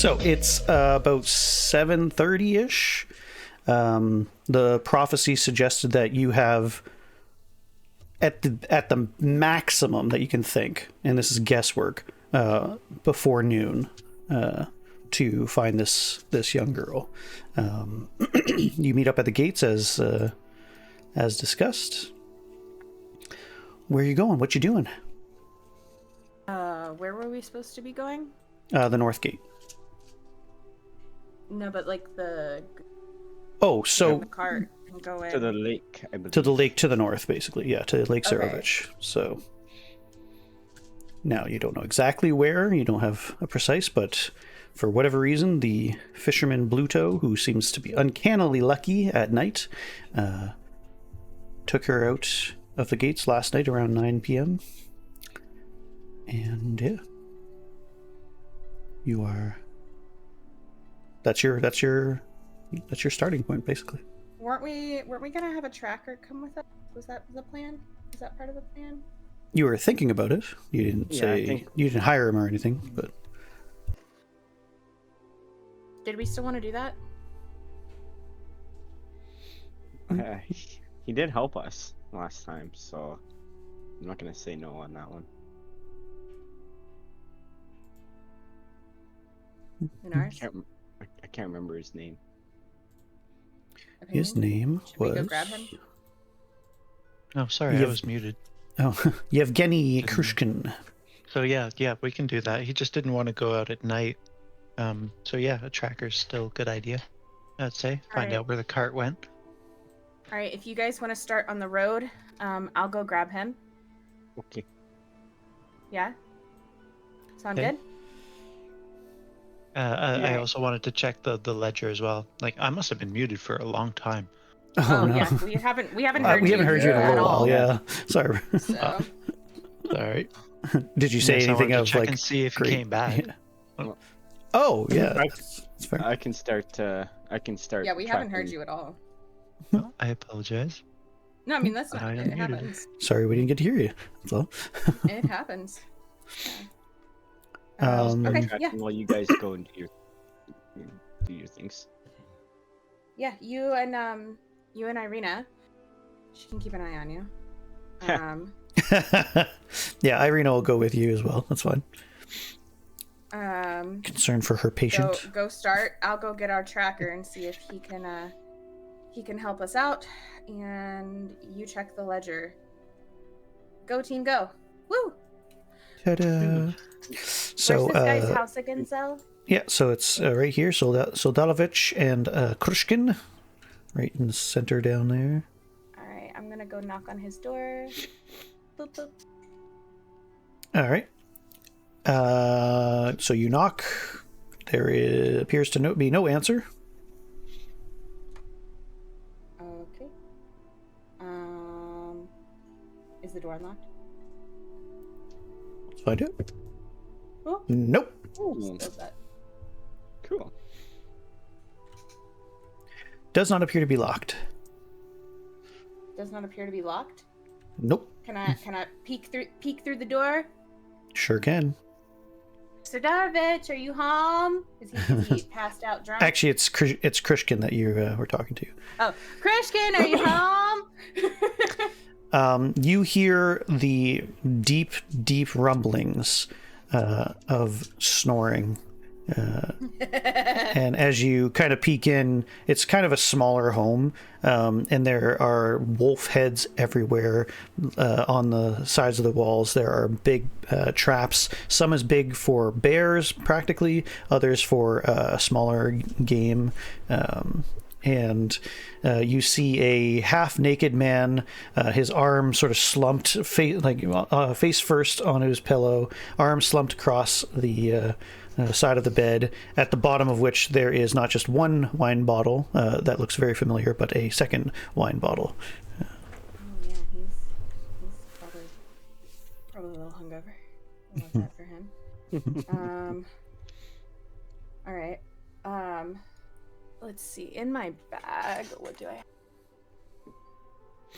So it's about 7:30-ish. The prophecy suggested that you have at the maximum that you can think, and this is guesswork, before noon, to find this young girl. You meet up at the gates as discussed. Where are you going? What you doing? Where were we supposed to be going? The north gate. No, but like the. Oh, so the cart and go in. To the lake, I believe. To the lake to the north, basically. Yeah, to Lake Okay. Zarovich. So now you don't know exactly where. You don't have a precise, but for whatever reason, the fisherman Bluto, who seems to be uncannily lucky at night, took her out of the gates last night around 9 p.m. And yeah, you are. That's your starting point, basically. Weren't we gonna have a tracker come with us? Was that the plan? Is that part of the plan? You were thinking about it. You didn't say you didn't hire him or anything, but Did we still want to do that? He did help us last time, so I'm not gonna say no on that one. In ours? I can't remember his name. his name Should was. we go grab him? Oh, sorry, I was muted. Oh, Yevgeny Krushkin. So yeah, we can do that. He just didn't want to go out at night. So yeah, a tracker's still a good idea, I'd say. Find Alright. out where the cart went. All right. If you guys want to start on the road, I'll go grab him. Okay. Yeah. Sound Okay. good? I also wanted to check the ledger as well. Like, I must have been muted for a long time. Oh, no. Yeah. We haven't heard We you. haven't heard you in a at little all. while. Yeah. Sorry. So, Sorry. Did you say Yes, I anything wanted to of check like? and see if he great- came back. Yeah. Oh yeah, I- that's fair. I can start. yeah, we haven't heard tracking. you at all. Well, I apologize. No, I mean that's But not. I It unmuted happens. Sorry, we didn't get to hear you. That's all. It happens. Yeah. Okay. Tracking Yeah. while you guys go and do your things. Yeah. You and Irina. She can keep an eye on you. Yeah, Irina will go with you as well. That's fine. Um. Concern for her patient. Go start. I'll go get our tracker and see if he can help us out. And you check the ledger. Go team, go! Woo! Ta-da. So Where's this guy's house again, Zell? yeah, so it's right here. Soldalovich and Krushkin, right in the center down there. All right, I'm gonna go knock on his door. Boop boop. All right. So you knock. There appears to be no answer. Okay. Is the door unlocked? Let's find out. Oh, Nope. Ooh, does that? cool. Does not appear to be locked. Does not appear to be locked. Nope. Can I peek through the door? Sure can. Strahd, are you home? Is he passed out drunk? Actually, it's Krushkin that you were talking to. Oh, Krishkin, are you home? You hear the deep, deep rumblings of snoring. And as you kind of peek in, it's kind of a smaller home, and there are wolf heads everywhere on the sides of the walls. There are big traps, some as big for bears, practically, others for smaller game. And you see a half-naked man, his arm sort of slumped, face first on his pillow, arm slumped across the side of the bed, at the bottom of which there is not just one wine bottle that looks very familiar, but a second wine bottle. Oh yeah, he's probably a little hungover. I love that for him. All right. Let's see. In my bag, what do I have?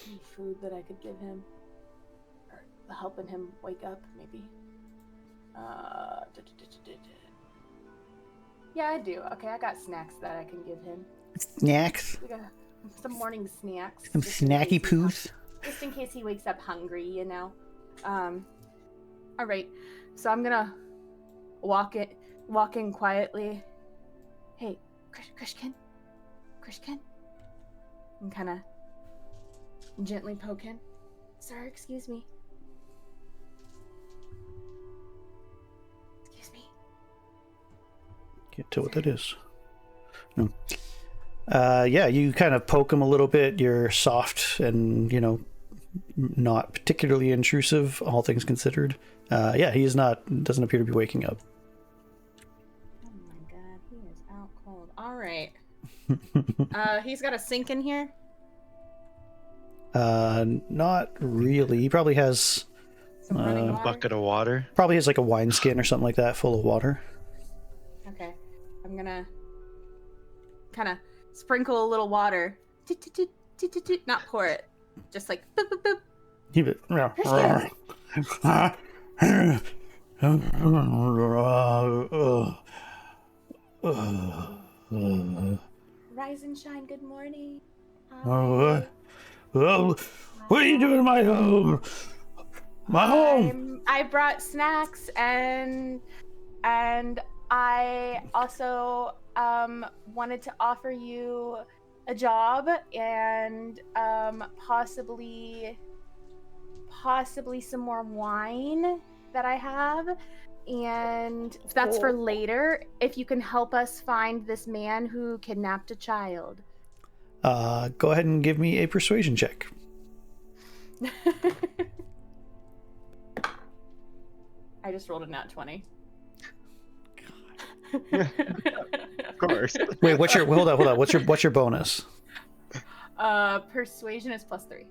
Any food that I could give him, or helping him wake up, maybe. Yeah, I do. Okay, I got snacks that I can give him. Snacks? We got some morning snacks. Some just in snacky case he poos? just in case he wakes up hungry, you know. All right. So I'm gonna walk in quietly. Hey, Krishkin, and kind of gently poke him. Sir, excuse me. Excuse me. Can't tell what that is. No. Yeah, you kind of poke him a little bit. You're soft and, not particularly intrusive, all things considered. Yeah, doesn't appear to be waking up. Oh my god, he is out cold. All right. He's got a sink in here? Not really. He probably has Some running water? Bucket of water. probably has like a wineskin or something like that full of water. Okay. I'm gonna kind of sprinkle a little water. Not pour it. Just like boop, boop, boop. Rise and shine, good morning. What are you doing in my home? My home! I brought snacks and I also wanted to offer you a job and possibly some more wine that I have, and that's for later if you can help us find this man who kidnapped a child. Go ahead and give me a persuasion check. I just rolled a nat 20. Of course. Wait, hold up. What's your bonus? Persuasion is +3.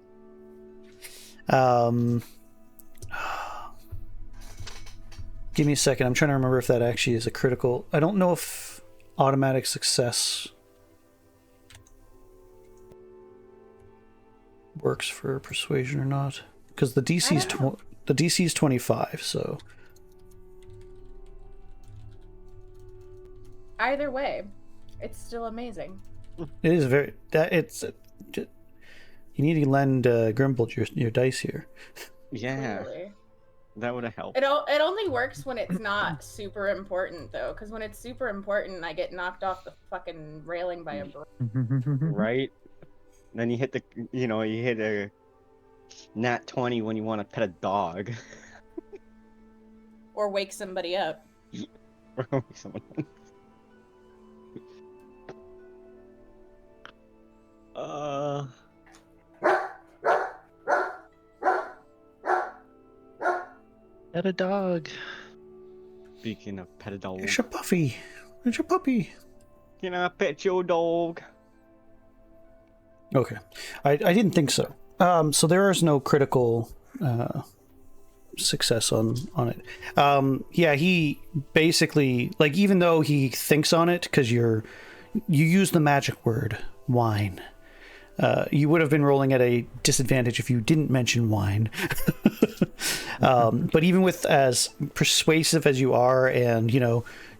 Give me a second. I'm trying to remember if that actually is a critical. I don't know if automatic success works for persuasion or not, because the DC is 25. So Either way, it's still amazing. it is very you need to lend Grimbold your dice here. Yeah, Clearly. that would have helped. It only works when it's not super important, though, because when it's super important, I get knocked off the fucking railing by a broom. Right? Then you hit a nat 20 when you want to pet a dog. Or wake somebody up. Or someone. Pet a dog. Speaking of pet a dog. It's your puppy. It's your puppy. Can I pet your dog? Okay, I didn't think so. So there is no critical success on it. Yeah, he basically, like, even though he thinks on it, because you use the magic word wine. You would have been rolling at a disadvantage if you didn't mention wine. But even with as persuasive as you are, and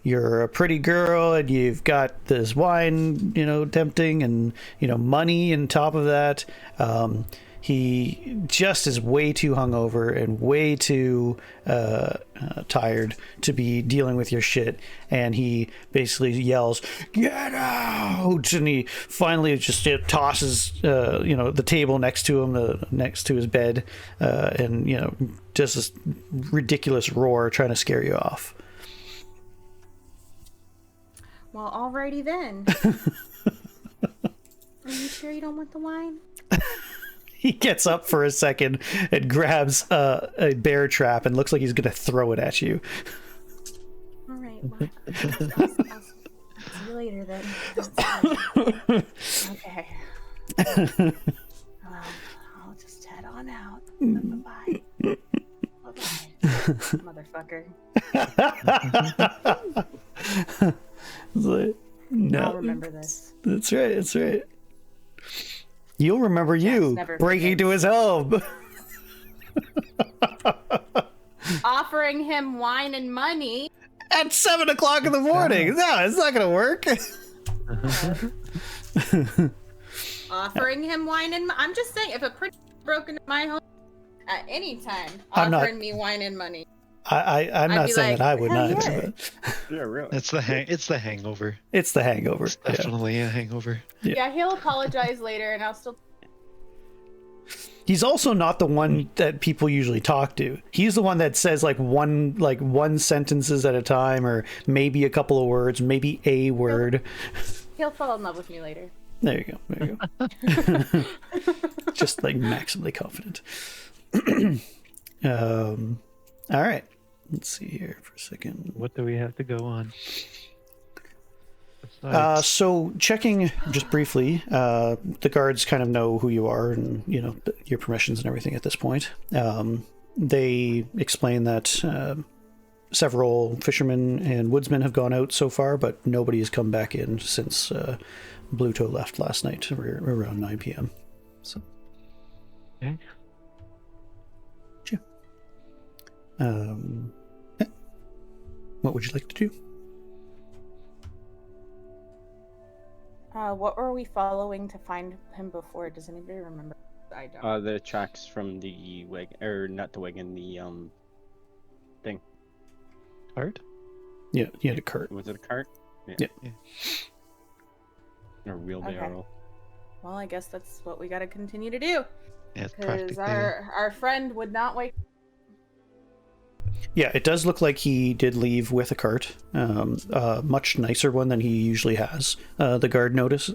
you're a pretty girl and you've got this wine, tempting, and money on top of that, he just is way too hungover and way too tired to be dealing with your shit, and he basically yells, "Get out!" And he finally just tosses the table next to him, next to his bed, and just this ridiculous roar trying to scare you off. Well, alrighty then. Are you sure you don't want the wine? He gets up for a second and grabs a bear trap and looks like he's going to throw it at you. All right. Well, I'll see you later then. Okay. I'll just head on out. Bye-bye. Bye-bye. Motherfucker. No. I'll remember this. That's right. That's right. You'll remember you breaking into his home. Offering him wine and money. At 7 o'clock in the morning. No, it's not gonna work. Offering him wine and I'm just saying, if a prince broke into my home at any time, I'm not- offering me wine and money. I'm I'd not be saying like, that I would hell not. yeah. But Yeah, really. It's the hangover. it's the hangover. It's Yeah. definitely a hangover. Yeah, he'll apologize later, and I'll still. He's also not the one that people usually talk to. He's the one that says like one sentences at a time, or maybe a couple of words, maybe a word. He'll fall in love with me later. There you go. There you go. Just like maximally confident. All right. Let's see here for a second. What do we have to go on? So checking just briefly, the guards kind of know who you are and your permissions and everything at this point. They explain that several fishermen and woodsmen have gone out so far, but nobody has come back in since Blue Toe left last night around 9 p.m. So. Okay. Sure. Yeah. What would you like to do? What were we following to find him before? Does anybody remember? I don't. The tracks from the wagon, or not the wagon, the thing. Cart? Yeah, you had a cart. Was it a cart? Yeah. Or wheelbarrow. Well, I guess that's what we got to continue to do. Yeah, it's Because practically. our friend would not wake. Yeah, it does look like he did leave with a cart, a much nicer one than he usually has. The guard notes.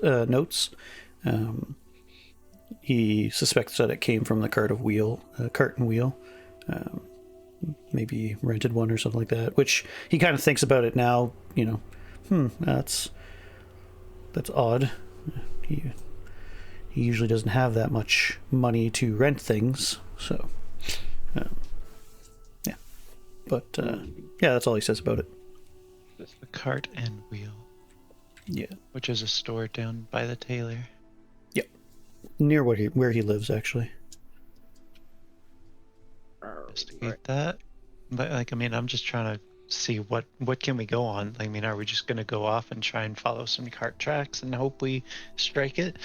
He suspects that it came from the cart and wheel. Maybe rented one or something like that. Which he kind of thinks about it now. That's odd. He usually doesn't have that much money to rent things, so. But, yeah, that's all he says about it. The cart and wheel. Yeah. Which is a store down by the tailor. Yep. Near where he lives, actually. Investigate that. But, I'm just trying to see what can we go on. Are we just going to go off and try and follow some cart tracks and hope we strike it?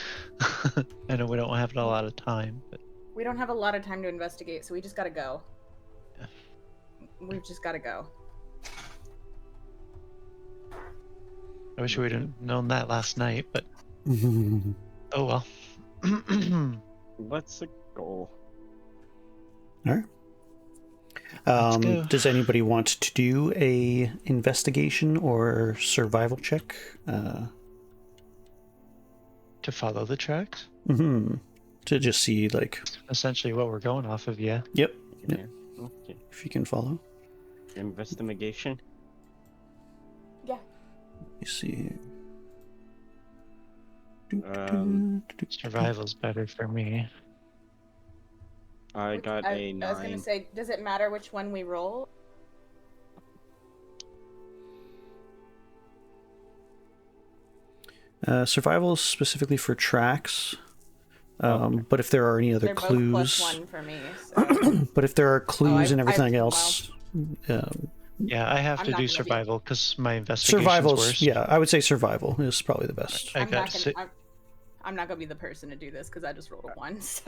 I know we don't have a lot of time, but... We don't have a lot of time to investigate, so we just got to go. Yeah. We've just got to go. I wish we'd have known that last night, but oh well. Let's go. All right. Let's go. Does anybody want to do a investigation or survival check? To follow the tracks? To just see, Essentially what we're going off of, yeah. Yep. Yeah. Okay. If you can follow. Investigation. Yeah. You see. Survival's better for me. I got a 9. I was gonna say, does it matter which one we roll? Survival specifically for tracks. But if there are any other They're clues, both +1 for me. So. but if there are clues and everything I've- else, Yeah, I have I'm to not do gonna be- survival because my investigation's survival's worse. yeah, I would say survival is probably the best. I I'm got I'm not gonna be the person to do this because I just rolled a 1. So.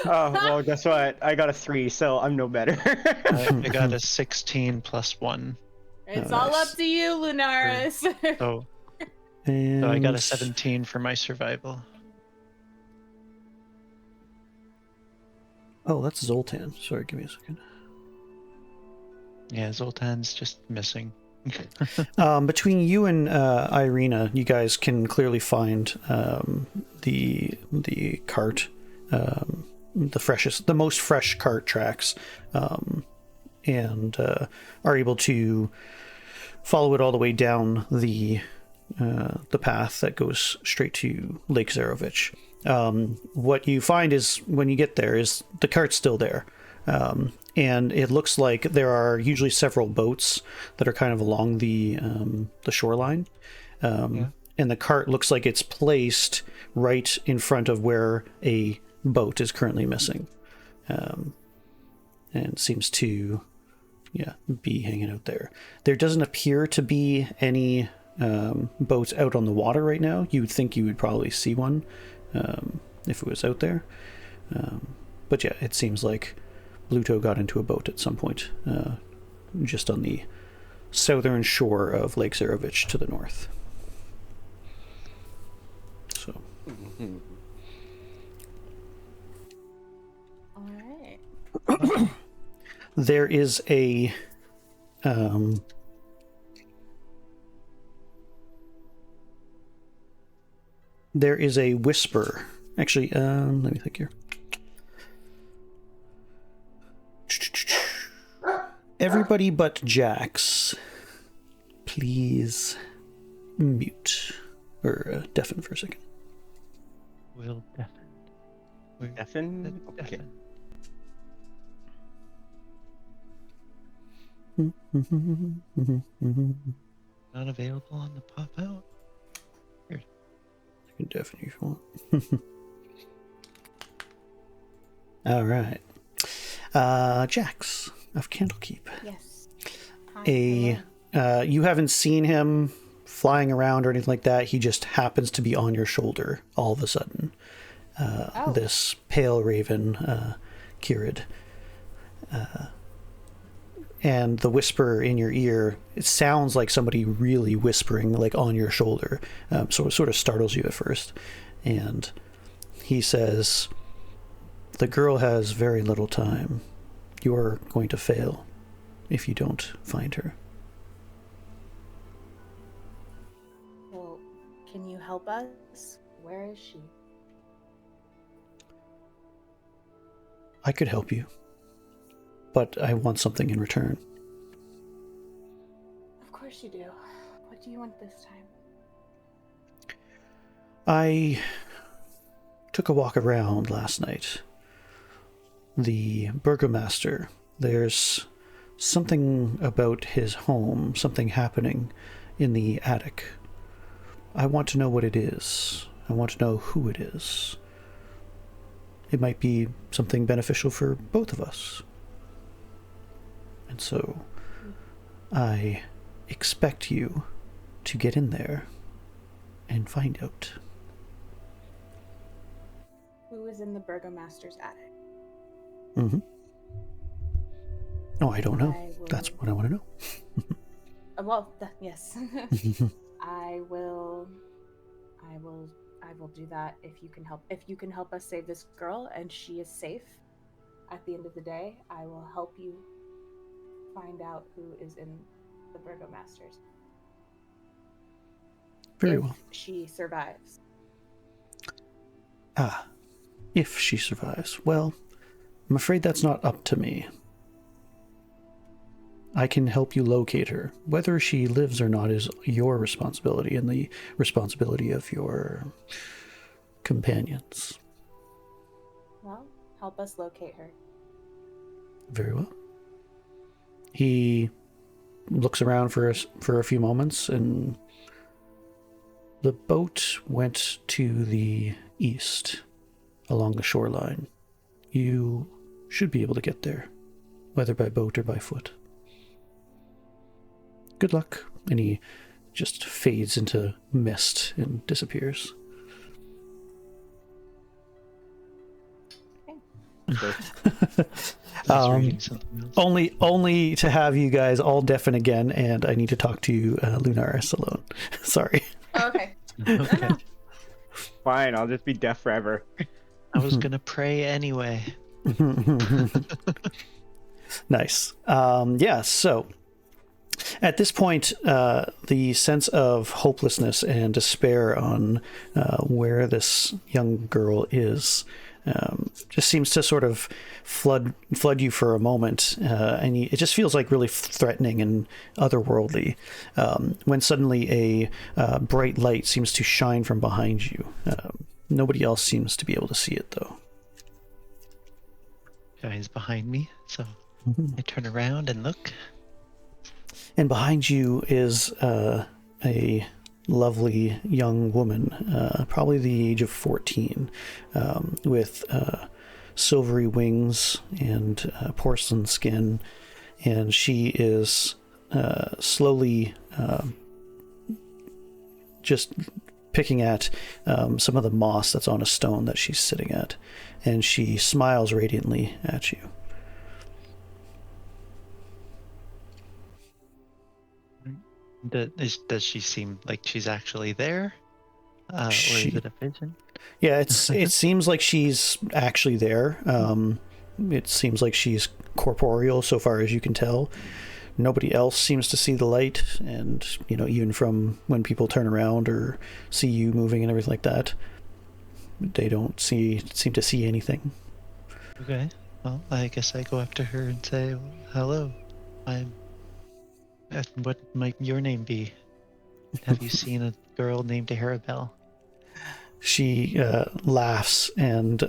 Oh, well, guess what? I got a 3, so I'm no better. I got a 16 plus 1. It's Oh, all nice. up to you, Lunaris. So And I got a 17 for my survival. Oh, that's Zoltan. Sorry, give me a second. Yeah, Zoltan's just missing. Between you and Irina, you guys can clearly find the cart, the most fresh cart tracks, and are able to follow it all the way down the path that goes straight to Lake Zarovich. What you find is when you get there is the cart's still there. And it looks like there are usually several boats that are kind of along the shoreline. And the cart looks like it's placed right in front of where a boat is currently missing. And seems to, be hanging out there. There doesn't appear to be any boats out on the water right now. You would think you would probably see one if it was out there. But yeah, it seems like Bluto got into a boat at some point just on the southern shore of Lake Zarovich to the north. So. All right. There is a whisper. Actually, let me think here. Everybody but Jax, please mute or deafen for a second. We'll deafen. We're Deafen? Okay. Not available on the pop out. I can deafen you if you want. All right. Jax of Candlekeep. Yes. You haven't seen him flying around or anything like that. He just happens to be on your shoulder all of a sudden. This pale raven, Kirid. And the whisper in your ear, it sounds like somebody really whispering like on your shoulder. So it sort of startles you at first. And he says, "The girl has very little time. You're going to fail if you don't find her." Well, can you help us? Where is she? I could help you, but I want something in return. Of course you do. What do you want this time? I took a walk around last night. The burgomaster, there's something about his home, something happening in the attic. I want to know what it is. I want to know who it is. It might be something beneficial for both of us. And so I expect you to get in there and find out. Who is in the burgomaster's attic? Mm-hmm. Oh, I don't know. That's what I want to know. Yes. I will do that if you can help. If you can help us save this girl and she is safe at the end of the day, I will help you find out who is in the burgomaster's. Very well. She survives. If she survives. Well, I'm afraid that's not up to me. I can help you locate her. Whether she lives or not is your responsibility and the responsibility of your companions. Well, help us locate her. Very well. He looks around for a few moments, and the boat went to the east along the shoreline. You should be able to get there, whether by boat or by foot. Good luck. And he just fades into mist and disappears. Only to have you guys all deafen again, and I need to talk to you, Lunaris, alone. Sorry. Oh, okay. Okay. No. Fine, I'll just be deaf forever. I was gonna pray anyway. Nice. So at this point, the sense of hopelessness and despair on where this young girl is just seems to sort of flood you for a moment, and it just feels like really threatening and otherworldly when suddenly a bright light seems to shine from behind you. Nobody else seems to be able to see it, though. Guy's behind me, so I turn around and look. And behind you is a lovely young woman, probably the age of 14, with silvery wings and porcelain skin, and she is slowly just picking at some of the moss that's on a stone that she's sitting at, and she smiles radiantly at you. Does she seem like she's actually there? Or is it a vision? Yeah, it seems like she's actually there. It seems like she's corporeal so far as you can tell. Nobody else seems to see the light, and even from when people turn around or see you moving and everything like that, they don't seem to see anything. Okay, well, I guess I go up to her and say, hello, what might your name be? Have you seen a girl named Arabelle? She laughs and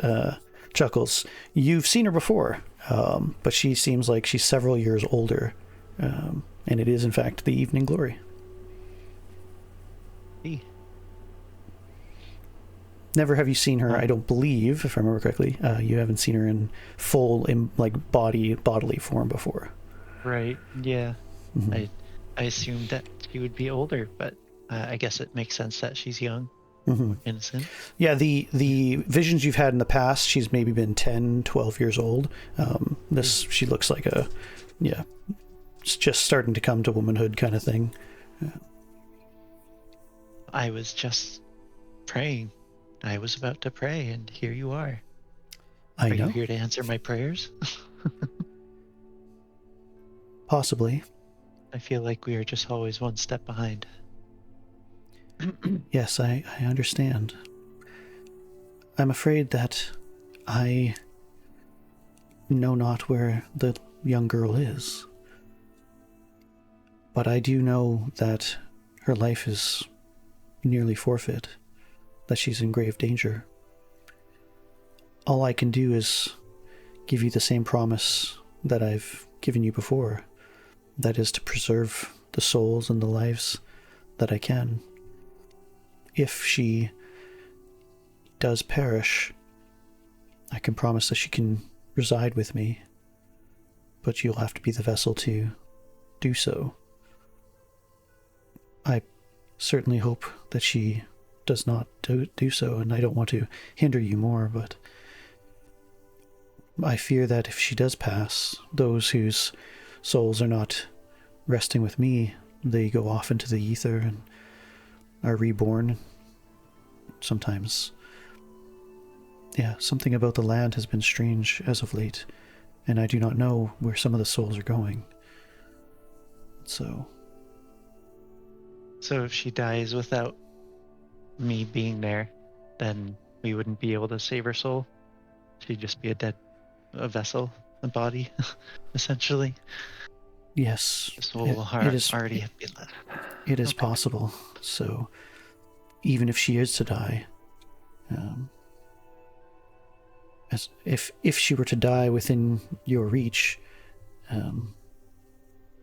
chuckles. You've seen her before, but she seems like she's several years older. And it is, in fact, the Evening Glory. Hey. Never have you seen her, I don't believe, if I remember correctly. You haven't seen her in full, bodily form before. Right, yeah. Mm-hmm. I assumed that she would be older, but I guess it makes sense that she's young, innocent. Yeah, the visions you've had in the past, she's maybe been 10, 12 years old. She looks like it's just starting to come to womanhood kind of thing. Yeah. I was just praying. I was about to pray, and here you are. Are you here to answer my prayers? Possibly. I feel like we are just always one step behind. Yes, I understand. I'm afraid that I know not where the young girl is. But I do know that her life is nearly forfeit, that she's in grave danger. All I can do is give you the same promise that I've given you before. That is to preserve the souls and the lives that I can. If she does perish, I can promise that she can reside with me, but you'll have to be the vessel to do so. I certainly hope that she does not do so, and I don't want to hinder you more, but I fear that if she does pass, those whose souls are not resting with me, they go off into the ether and are reborn. Sometimes, something about the land has been strange as of late, and I do not know where some of the souls are going. So if she dies without me being there, then we wouldn't be able to save her soul? She'd just be a vessel, a body, essentially? Yes. The soul will already have been left. It is possible. So, even if she is to die, as if she were to die within your reach,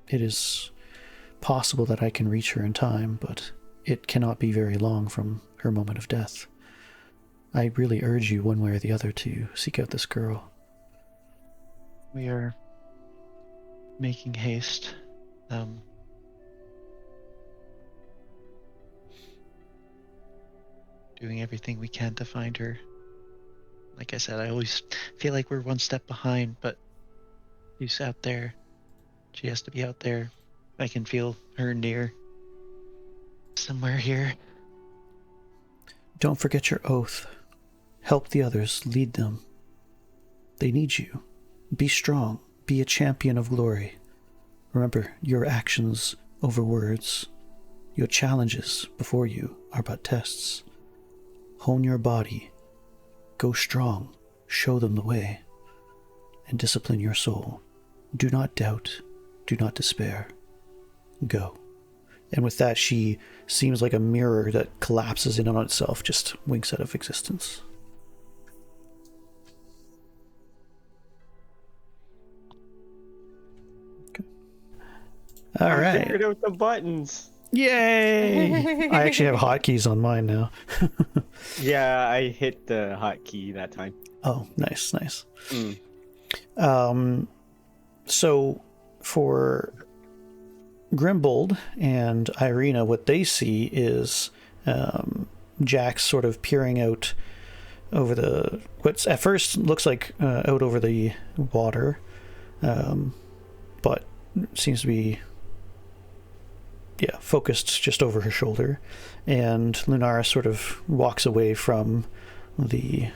it is possible that I can reach her in time, but it cannot be very long from her moment of death. I really urge you, one way or the other, to seek out this girl. We are making haste. Doing everything we can to find her. Like I said, I always feel like we're one step behind, but she's out there. She has to be out there. I can feel her near. Somewhere here. Don't forget your oath. Help the others, lead them. They need you. Be strong. Be a champion of glory. Remember, your actions over words. Your challenges before you are but tests. Hone your body. Go strong. Show them the way. And discipline your soul. Do not doubt. Do not despair. Go. And with that, she seems like a mirror that collapses in on itself, just winks out of existence. Okay. All right. Figured out the buttons. Yay! I actually have hotkeys on mine now. Yeah, I hit the hotkey that time. Oh, nice. So for Grimbold and Irina, what they see is Jax sort of peering out over the, what's at first looks like out over the water, but seems to be focused just over her shoulder, and Lunara sort of walks away from the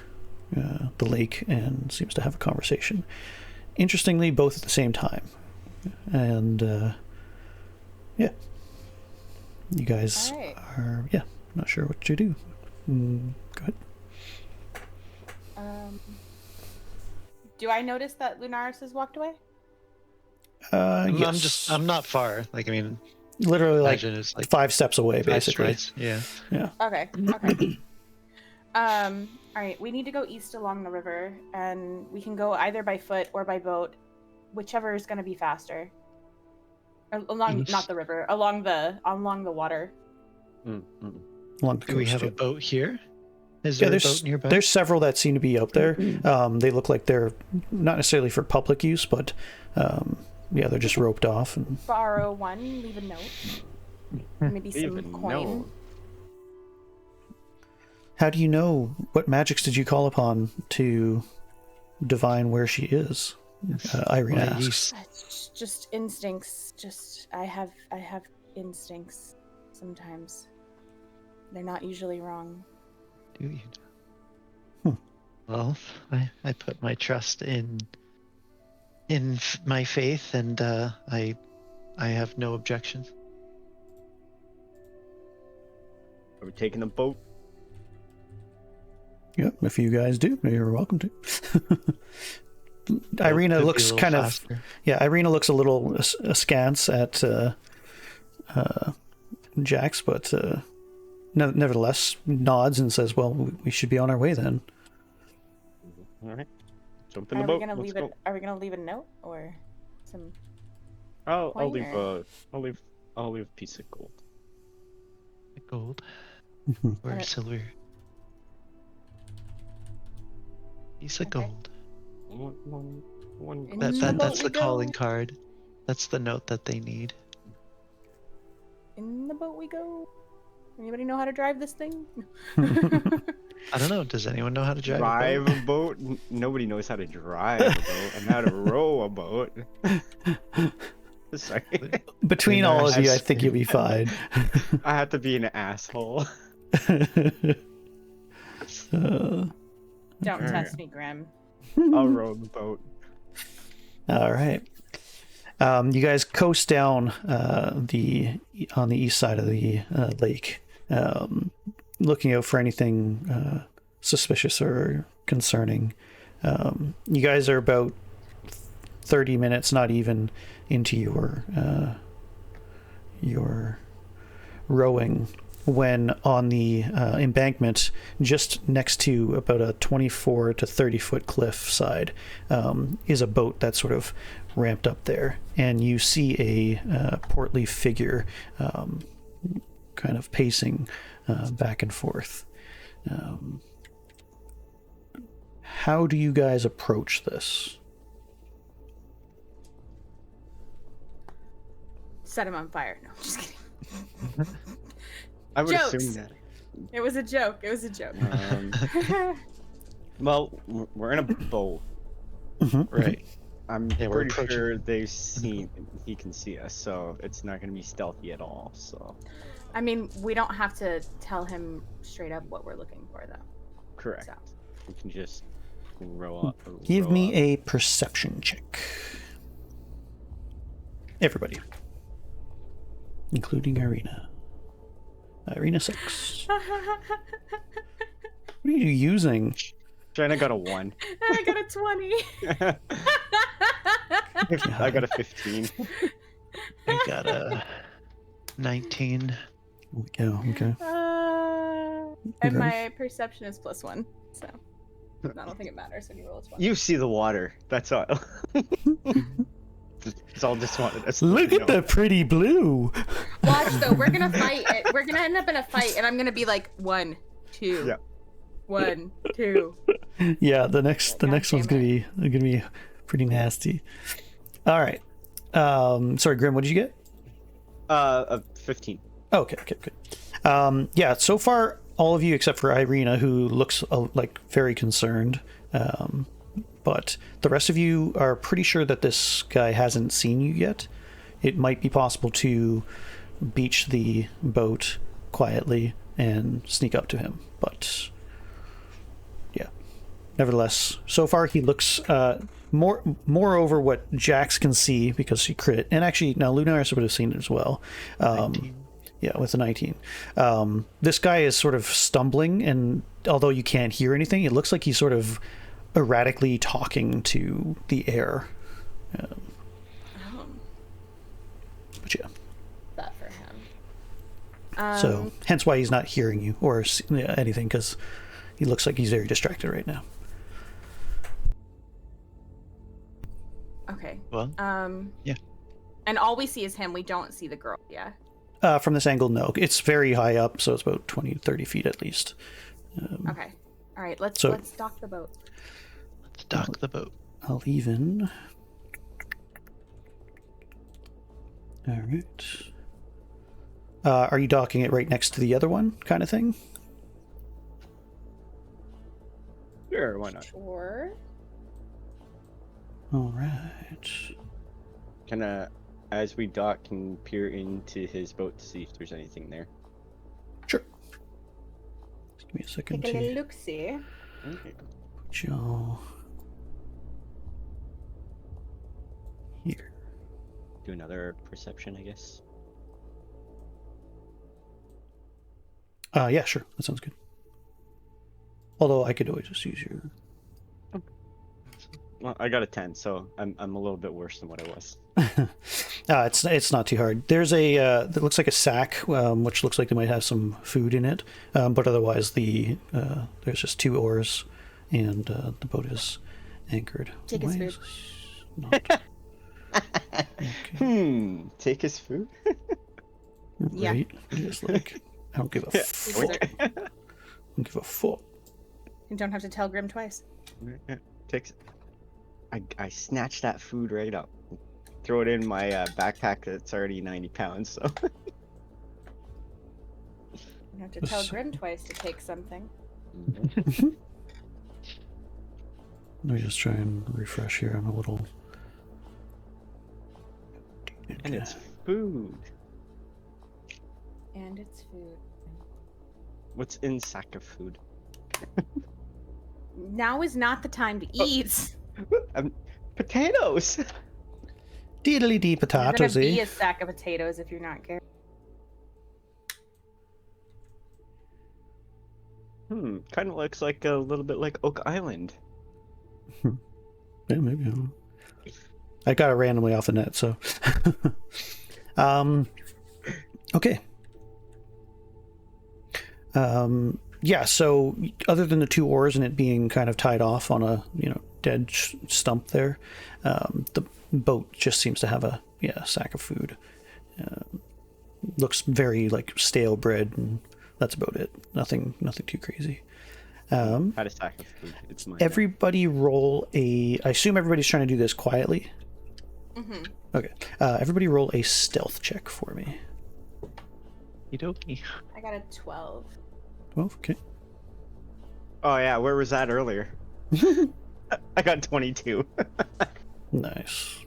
lake and seems to have a conversation. Interestingly, both at the same time, and you guys are not sure what to do. Go ahead. Do I notice that Lunaris has walked away? Yes. I'm not far. Like, I mean, literally like it's like 5 steps away, basically. Yeah. Okay. All right, we need to go east along the river, and we can go either by foot or by boat, whichever is going to be faster. Along, not the river, along the water. Along the Do we coast, have a yeah. boat here? Is there a boat nearby? There's several that seem to be out there. They look like they're not necessarily for public use, but they're just roped off. And Borrow one, leave a note. Maybe some coin. how do you know, what magics did you call upon to divine where she is? Irene asks. It's just instincts. I have instincts sometimes. They're not usually wrong. Do you? Well, I put my trust in my faith, and I have no objections. Are we taking the boat? Yep, if you guys do, you're welcome to. Irina looks kind of Irina looks a little askance at Jax, but nevertheless nods and says, "Well, we should be on our way then." All right, jump in the boat. Are we gonna leave a note or some? I'll leave a piece of gold. Gold or silver? Piece of gold. One That's the calling card. That's the note that they need. In the boat we go. Anybody know how to drive this thing? I don't know. Does anyone know how to drive a boat? Nobody knows how to drive a boat and how to row a boat. Sorry. Between all of you, I think you'll be fine. I have to be an asshole. Don't test me, Grim. I'll row the boat. All right. You guys coast down on the east side of the lake, looking out for anything suspicious or concerning. You guys are about 30 minutes, not even, into your rowing, when on the embankment just next to about a 24 to 30 foot cliff side is a boat that's sort of ramped up there, and you see a portly figure kind of pacing back and forth. How do you guys approach this? Set him on fire. No, just kidding. I would Jokes. assume that. It was a joke. Well, we're in a boat. Right. I'm we're pretty sure he can see us, so it's not going to be stealthy at all. So. I mean, we don't have to tell him straight up what we're looking for, though. Correct. So. We can just row up. Give me a perception check. Everybody. Including Irina. Irina 6. What are you using? China got a 1. I got a 20. I got a 15. I got a 19. Okay. And my perception is +1, so I don't think it matters when you roll a 20. You see the water. That's all. It's all just wanted us. Look at the pretty blue. Watch though, we're gonna fight it. We're gonna end up in a fight, and I'm gonna be like 1, 2, Yeah. 1, 2. Yeah, the next one's gonna be pretty nasty. All right. Sorry, Grim, what did you get? 15. Okay, good. Yeah, so far, all of you except for Irina, who looks like very concerned. But the rest of you are pretty sure that this guy hasn't seen you yet. It might be possible to beach the boat quietly and sneak up to him, but yeah. Nevertheless, so far he looks moreover what Jax can see because she crit, and actually now Lunaris would have seen it as well. 19. Yeah, with the 19. This guy is sort of stumbling, and although you can't hear anything, it looks like he's sort of erratically talking to the air. But yeah. That for him. So, hence why he's not hearing you or anything, because he looks like he's very distracted right now. Okay. Well, yeah. And all we see is him. We don't see the girl. Yeah. From this angle, no. It's very high up, so it's about 20, 30 feet at least. Okay. All right. Let's dock the boat. Let's dock the boat. I'll even... All right. Are you docking it right next to the other one, kind of thing? Sure, why not? Sure. All right. As we dock, can peer into his boat to see if there's anything there. Sure. Give me a second Take a little to look-see. Okay. put y'all here. Do another perception, I guess. Yeah, sure. That sounds good. Although I could always just use your... Well, I got a 10, so I'm a little bit worse than what I was. It's not too hard. There's a that looks like a sack, which looks like they might have some food in it, but otherwise there's just 2 oars, and the boat is anchored. Take his Why food. is this not... Okay. Take his food? Yeah. Right? Just like, I don't give a fuck. I don't give a fuck. You don't have to tell Grim twice. Takes. I snatch that food right up. Throw it in my backpack that's already 90 pounds, so. You have to tell Grim twice to take something. Let me just try and refresh here. I'm a little... And it's food. And it's food. What's in sack of food? Now is not the time to eat. Potatoes! Diddly dee There's potatoes, gonna be eh? a sack of potatoes if you're not careful. Kind of looks like a little bit like Oak Island. Yeah, maybe. I don't know. I got it randomly off the net, so. Okay. Yeah, so other than the 2 oars and it being kind of tied off on a dead stump there, the boat just seems to have a sack of food. Looks very like stale bread, and that's about it. Nothing too crazy. Had a sack of food. It's mine. Everybody roll a... I assume everybody's trying to do this quietly. Mm-hmm. Okay. Everybody roll a stealth check for me. Okie I got a 12. 12, okay. Oh yeah, where was that earlier? I got 22. Nice.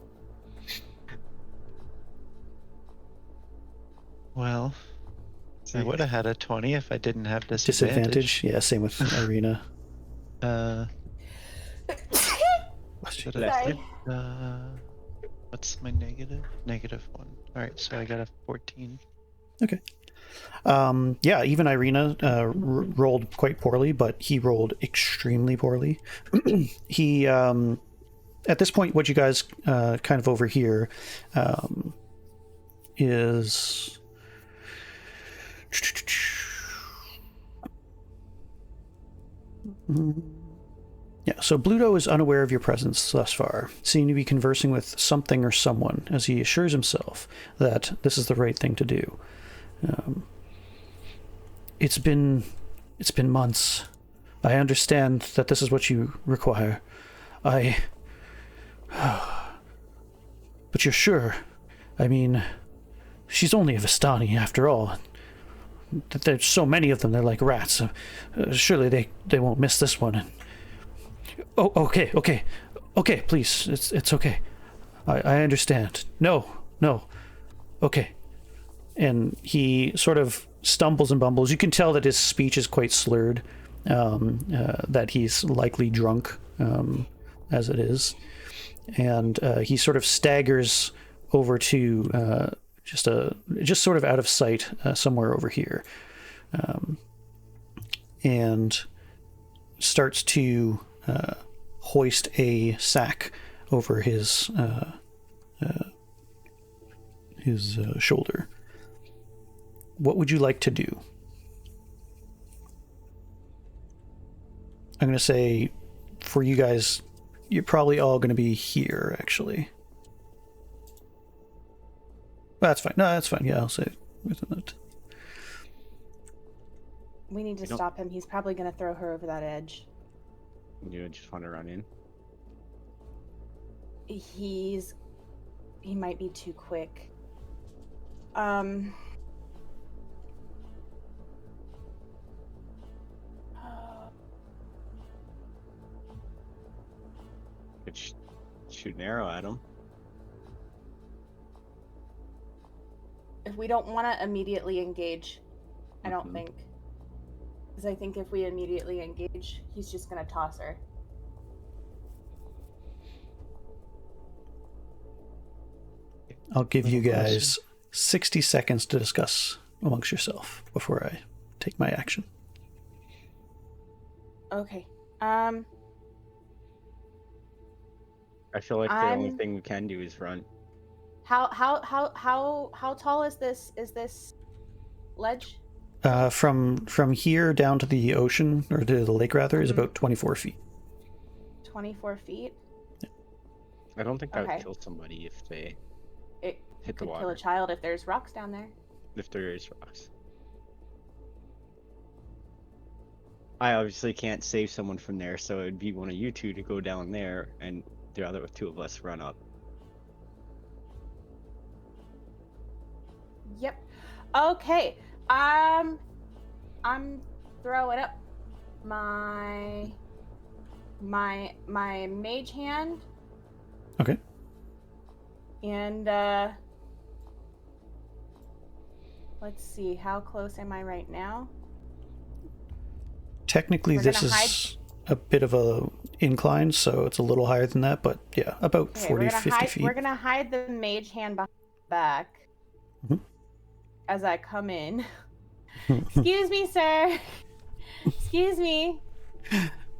Well, I would have had a 20 if I didn't have Disadvantage? Yeah, same with Irina. Should Sorry. What's my negative? -1. Alright, so I got a 14. Okay. Yeah, even Irina rolled quite poorly, but he rolled extremely poorly. He, at this point, what you guys kind of overhear is... Yeah, so Bluto is unaware of your presence thus far, seeming to be conversing with something or someone as he assures himself that this is the right thing to do. It's been months. I understand that this is what you require. But you're sure? I mean, she's only a Vistani after all. There's so many of them, they're like rats. Surely they won't miss this one. Oh, okay, please, it's okay. I understand. No. Okay. And he sort of stumbles and bumbles. You can tell that his speech is quite slurred, that he's likely drunk, as it is. And he sort of staggers over to just sort of out of sight, somewhere over here, and starts to hoist a sack over his shoulder. What would you like to do? I'm going to say, for you guys, you're probably all going to be here, actually. Well, that's fine. No, that's fine. Yeah, I'll say within that. We need to stop him. He's probably going to throw her over that edge. You just want to run in? He might be too quick. Could shoot an arrow at him. If we don't want to immediately engage, I don't think. Because I think if we immediately engage, he's just going to toss her. I'll give you guys 60 seconds to discuss amongst yourself before I take my action. Okay. I feel like the only thing we can do is run. How tall is this ledge? From here down to the ocean, or to the lake rather, is about 24 feet. 24 feet? Yeah. I don't think that would kill somebody if they hit the water. Kill a child if there's rocks down there. If there is rocks. I obviously can't save someone from there, so it'd be one of you two to go down there, and the other two of us run up. Yep. Okay. I'm throwing up my mage hand. Okay. And let's see, how close am I right now? Technically, this is a bit of a incline, so it's a little higher than that, but yeah, about 40, 50 feet. We're gonna hide the mage hand behind the back as I come in. Excuse me, sir. Excuse me.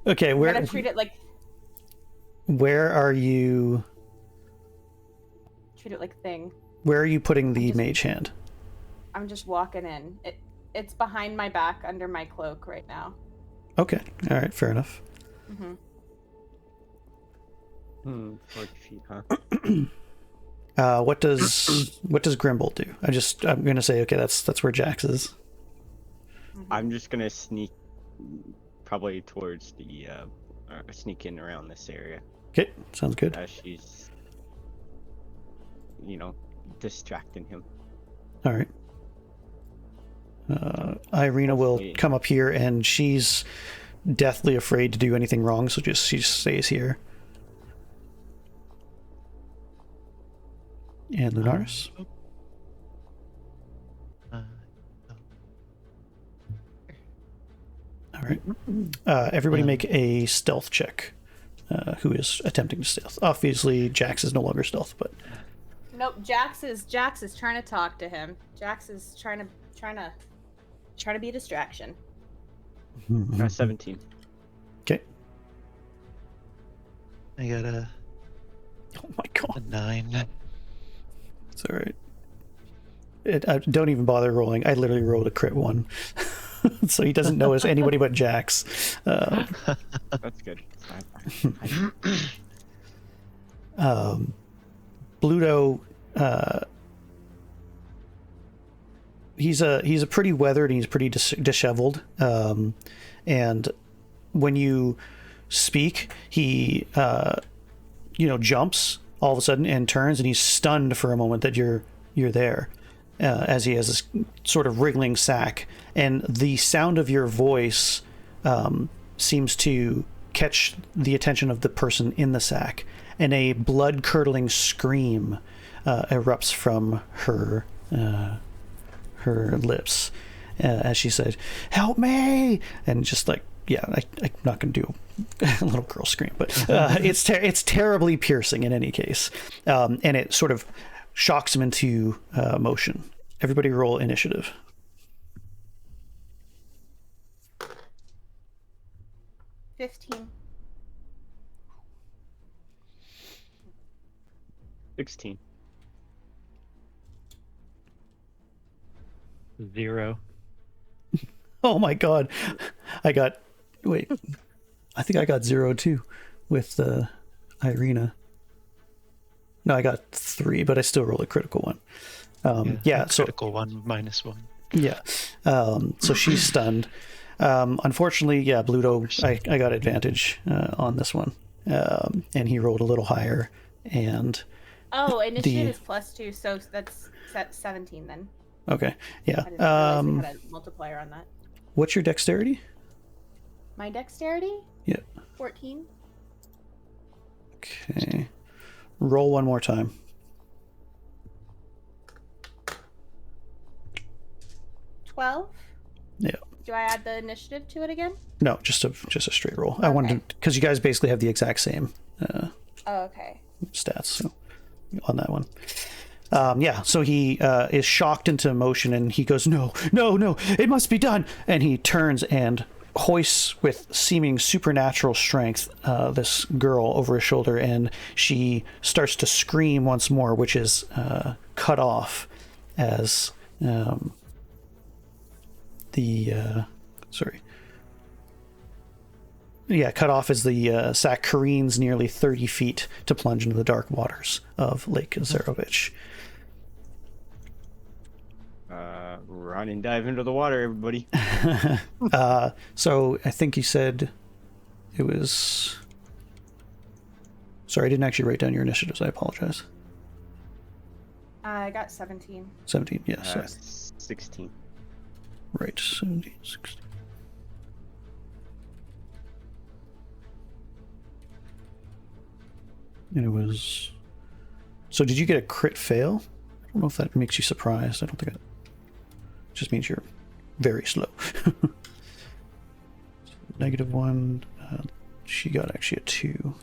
Okay, we're gonna treat it like. Where are you? Treat it like thing. Where are you putting the mage hand? I'm just walking in. It's behind my back, under my cloak right now. Okay, all right, fair enough. 40 feet, huh? What does Grimbold do? I'm gonna say, okay, that's where Jax is. I'm just gonna sneak, probably towards the sneak in around this area. Okay, sounds good. As she's, distracting him. All right. Irina will come up here, and she's deathly afraid to do anything wrong, so she just stays here. And Lunaris? All right. Everybody make a stealth check. Who is attempting to stealth? Obviously, Jax is no longer stealth, but... Nope, Jax is trying to talk to him. Jax is trying to be a distraction. 17. Okay. I got a... Oh my god. A 9. It's all right. Don't even bother rolling. I literally rolled a crit 1. So he doesn't know as anybody but Jax. That's good. Bluto, he's a pretty weathered and he's pretty disheveled. And when you speak, he jumps all of a sudden and turns, and he's stunned for a moment that you're there, as he has this sort of wriggling sack, and the sound of your voice seems to catch the attention of the person in the sack, and a blood-curdling scream erupts from her lips as she said, "Help me!" And just like, yeah, I'm not going to do a little girl scream, but it's terribly piercing in any case, and it sort of shocks him into motion. Everybody roll initiative. 15. 16. 0. Oh my god. I think I got 0 too with Irina. No, I got 3, but I still rolled a critical one. So critical one -1. Yeah. So she's stunned. Unfortunately, yeah, Bluto, I got advantage on this one. And he rolled a little higher. And oh, initiative is +2, so that's 17 then. Okay. Yeah. I didn't realize we had a multiplier on that. What's your dexterity? My dexterity? Yeah. 14. Okay. Roll one more time. 12. Yeah. Do I add the initiative to it again? No, just a straight roll. I wanted to, because you guys basically have the exact same okay. stats, so on that one. So he is shocked into motion, and he goes, no, it must be done. And he turns and hoists with seeming supernatural strength this girl over his shoulder, and she starts to scream once more, which is cut off as cut off as the sack careens nearly 30 feet to plunge into the dark waters of Lake Zarovich. Run and dive into the water, everybody. So I think you said it was... Sorry, I didn't actually write down your initiatives. I apologize. I got 17. 17, yeah. 16. Right, 17, 16. And it was... So did you get a crit fail? I don't know if that makes you surprised. I don't think it just means you're very slow. -1. She got actually a 2.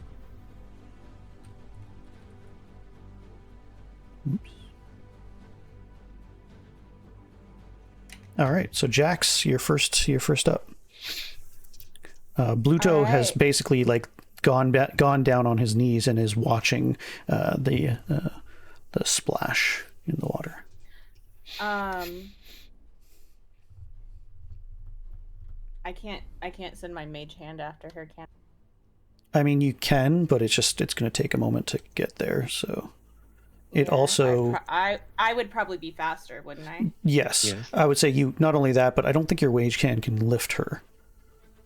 Oops. All right, so Jax, you're first up. Bluto has basically like gone down on his knees and is watching the splash in the water. I can't send my mage hand after her, can I mean, you can, but it's going to take a moment to get there. So it also I would probably be faster, wouldn't I? Yes. I would say you. Not only that, but I don't think your mage hand can lift her.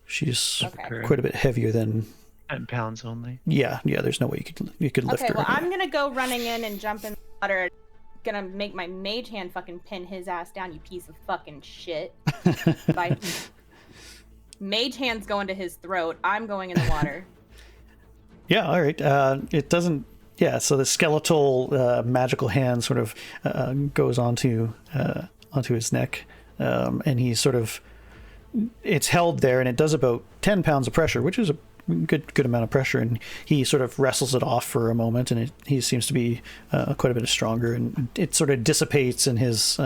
She's quite a bit heavier than 10 pounds only. Yeah. There's no way you could lift her. Okay, well, I'm gonna go running in and jump in the water. Gonna make my mage hand fucking pin his ass down, you piece of fucking shit. Mage hand's going to his throat. I'm going in the water. Yeah. All right. It doesn't. Yeah. So the skeletal magical hand sort of goes onto his neck, and he sort of. It's held there, and it does about 10 pounds of pressure, which is a good amount of pressure, and he sort of wrestles it off for a moment, and he seems to be quite a bit stronger, and it sort of dissipates in his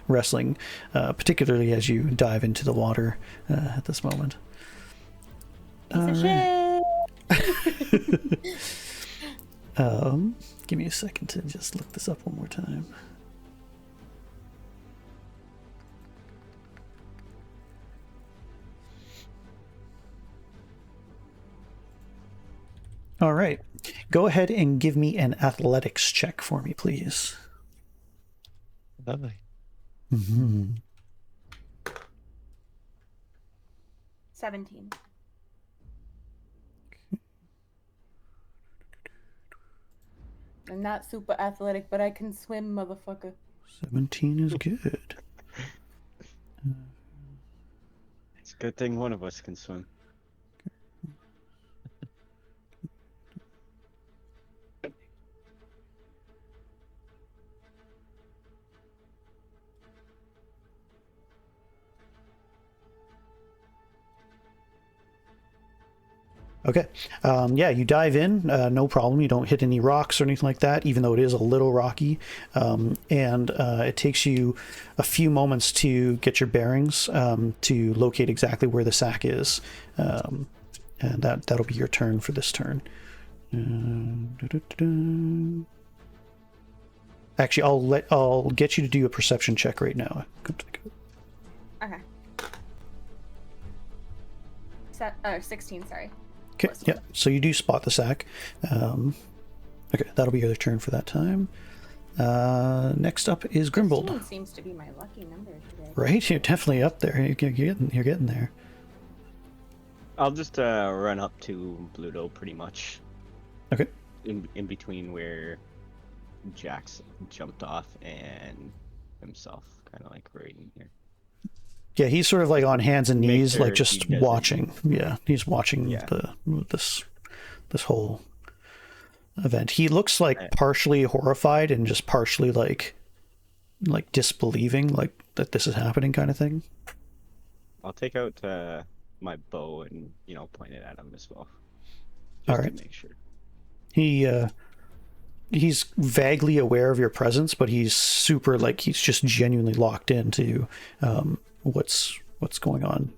wrestling, particularly as you dive into the water at this moment. Shit. Give me a second to just look this up one more time. All right. Go ahead and give me an athletics check for me, please. Lovely. Mm-hmm. 17. I'm not super athletic, but I can swim, motherfucker. 17 is good. It's a good thing one of us can swim. Okay. Yeah, you dive in, no problem. You don't hit any rocks or anything like that, even though it is a little rocky. And it takes you a few moments to get your bearings, to locate exactly where the sack is. And that'll be your turn for this turn. Actually, I'll get you to do a perception check right now. Okay. 16, sorry. Okay, yeah, so you do spot the sack. Okay, that'll be your other turn for that time. Next up is Grimbold. 16 seems to be my lucky number today. Right, you're definitely up there. You're getting there. I'll just run up to Bluto pretty much. Okay. In between where Jax jumped off and himself, kind of like right in here. Yeah, he's sort of like on hands and knees, sure like just he doesn't- watching. Yeah, he's watching Yeah. this whole event. He looks like partially horrified and just partially like disbelieving, like that this is happening, kind of thing. I'll take out my bow and point it at him as well. All Just right. to make sure. He's vaguely aware of your presence, but he's super he's just genuinely locked into what's going on,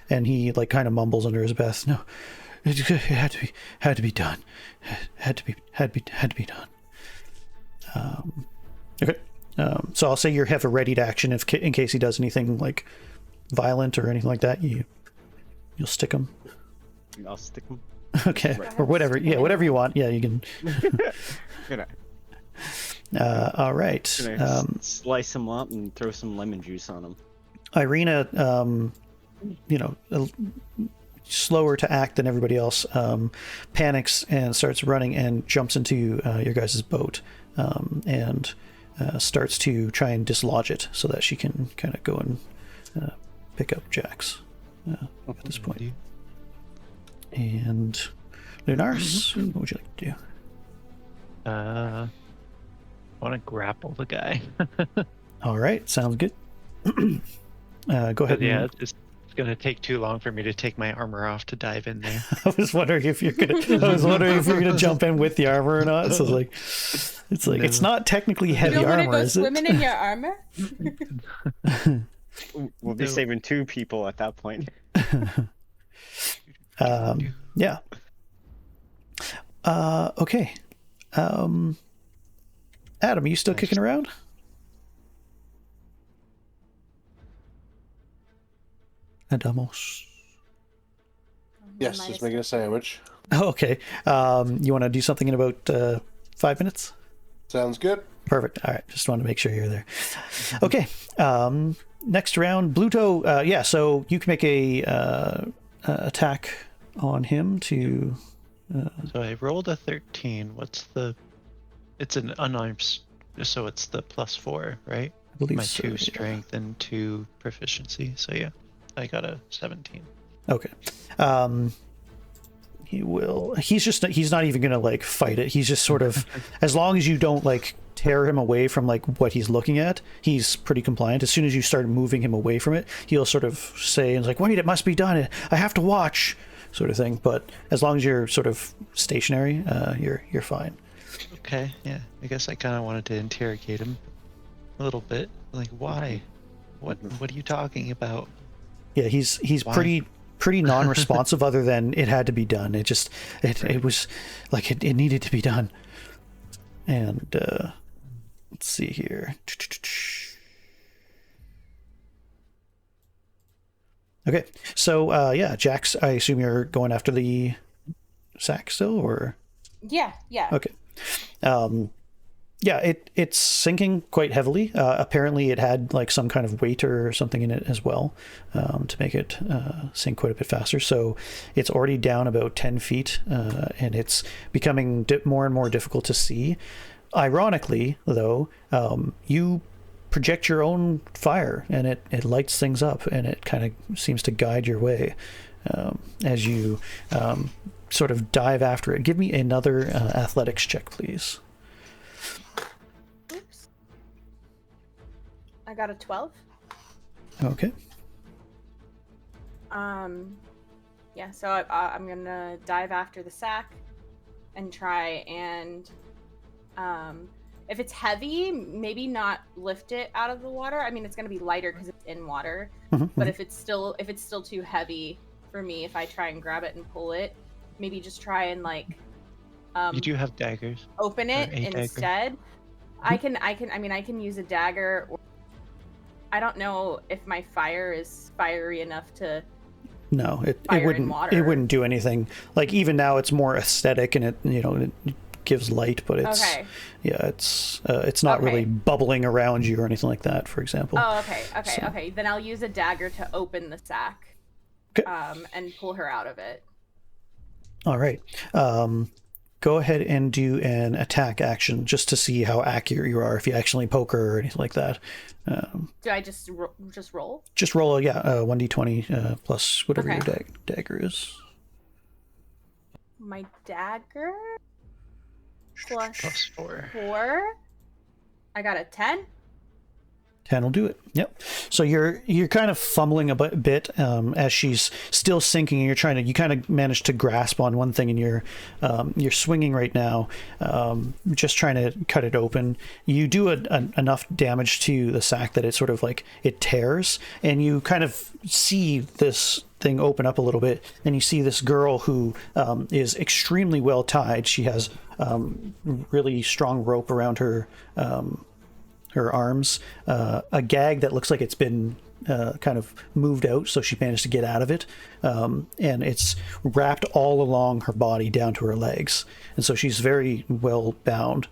and he kind of mumbles under his breath, "No, it had to be done, had to be done." Okay, so I'll say you have a ready to action in case he does anything like violent or anything like that. You'll stick him. I'll stick him. Okay, or whatever. Yeah, whatever you want. Yeah, you can. All right. Slice him up and throw some lemon juice on him. Irina, slower to act than everybody else, panics and starts running and jumps into your guys' boat, and starts to try and dislodge it so that she can kind of go and pick up Jax at this point. And Lunaris, what would you like to do? I want to grapple the guy. All right, sounds good. Go ahead. Yeah, it's going to take too long for me to take my armor off to dive in there. I was wondering if you're gonna jump in with the armor or not. So it's like no. It's not technically heavy armor, is it? Swimming in your armor? We'll be saving 2 people at that point. Yeah. Okay. Adam, are you still kicking around? Adamos. Yes, just making a sandwich. Oh, okay. You want to do something in about 5 minutes? Sounds good. Perfect. All right. Just wanted to make sure you're there. Okay. Next round, Bluto. Yeah. So you can make a attack on him to. So I rolled a 13. It's an unarmed, so it's the +4, right? I believe my so, 2 strength and 2 proficiency. So yeah, I got a 17. Okay. He's not even gonna fight it. He's just sort of, as long as you don't tear him away from what he's looking at, he's pretty compliant. As soon as you start moving him away from it, he'll sort of say, and wait, it must be done. I have to watch, sort of thing. But as long as you're sort of stationary, you're fine. Okay, yeah. I guess I kind of wanted to interrogate him a little bit. Why? What are you talking about? Yeah, he's why? pretty non-responsive other than it had to be done. It was it needed to be done. And let's see here. Okay, so yeah, Jax, I assume you're going after the sack still, or? Yeah. Okay. Yeah, it's sinking quite heavily. Apparently, it had like some kind of weight or something in it as well, to make it sink quite a bit faster. So it's already down about 10 feet, and it's becoming more and more difficult to see. Ironically, though, you project your own fire, and it lights things up, and it kind of seems to guide your way as you sort of dive after it. Give me another athletics check, please. Oops. I got a 12. Okay. Yeah, so I'm gonna dive after the sack and try and, if it's heavy, maybe not lift it out of the water. I mean, it's gonna be lighter because it's in water. But if it's still too heavy for me, if I try and grab it and pull it, maybe just try and like. You do have daggers. Open it instead. I can use a dagger. Or I don't know if my fire is fiery enough to. No, it wouldn't do anything. Like even now, it's more aesthetic and it gives light, but it's okay. Yeah, it's not really bubbling around you or anything like that. For example. Oh, okay. Then I'll use a dagger to open the sack. Okay. And pull her out of it. All right. Go ahead and do an attack action just to see how accurate you are. If you actually poke her or anything like that. Do I just roll? Just roll a 1d20 plus whatever your dagger is. My dagger plus 4. 4. I got a 10. 10 will do it. Yep. So you're kind of fumbling a bit as she's still sinking, and you kind of manage to grasp on one thing, and you're swinging right now, just trying to cut it open. You do enough damage to the sack that it sort of like it tears, and you kind of see this thing open up a little bit, and you see this girl who is extremely well tied. She has really strong rope around her arms, a gag that looks like it's been kind of moved out, so she managed to get out of it, and it's wrapped all along her body down to her legs, and so she's very well bound.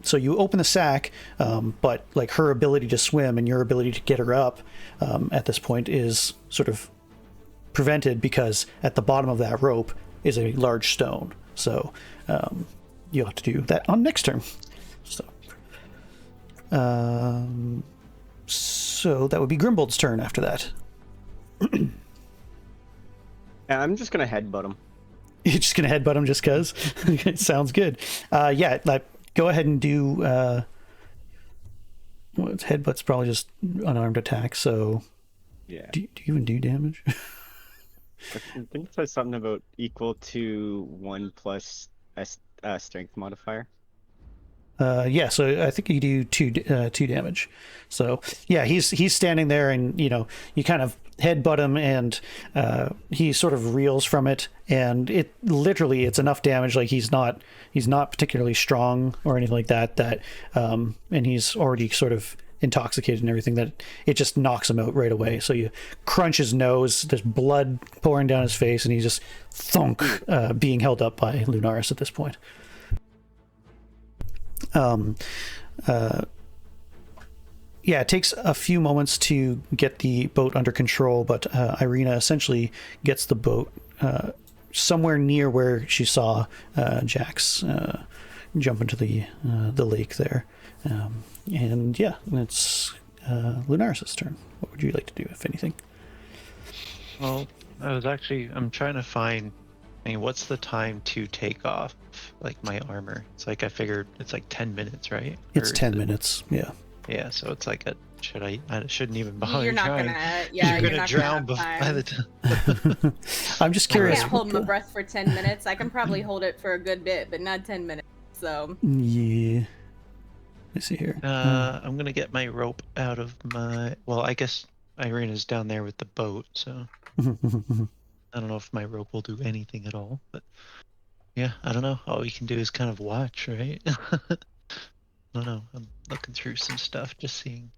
So you open the sack, but like her ability to swim and your ability to get her up at this point is sort of prevented, because at the bottom of that rope is a large stone, so you'll have to do that on next turn. So that would be Grimbold's turn after that. Yeah, I'm just gonna headbutt him. You're just gonna headbutt him just cause? Sounds good. Yeah, like go ahead and do headbutt's probably just unarmed attack, so Yeah. do you even do damage? I think it says something about equal to 1 plus a strength modifier. Yeah, so I think you do two damage. So yeah, he's standing there, and you kind of headbutt him, and he sort of reels from it, and it's enough damage. Like he's not particularly strong or anything like that. And he's already sort of intoxicated and everything, that it just knocks him out right away. So you crunch his nose, there's blood pouring down his face, and he's just thunk, being held up by Lunaris at this point. Yeah, it takes a few moments to get the boat under control, but Irina essentially gets the boat somewhere near where she saw Jax jump into the lake there. And yeah, it's Lunaris' turn. What would you like to do, if anything? Well, I'm trying to find, what's the time to take off, like, my armor? It's like, I figured it's like 10 minutes, right? It's 10 minutes, yeah. Yeah, so it's like, I shouldn't even bother You're not trying. you're gonna not drown by the time. I'm just curious. I can't hold my breath for 10 minutes. I can probably hold it for a good bit, but not 10 minutes, so. Yeah. Let's see here. I'm gonna get my rope out of my... Well, I guess Irina's down there with the boat, so... I don't know if my rope will do anything at all, but yeah, I don't know. All we can do is kind of watch, right? I don't know. I'm looking through some stuff, just seeing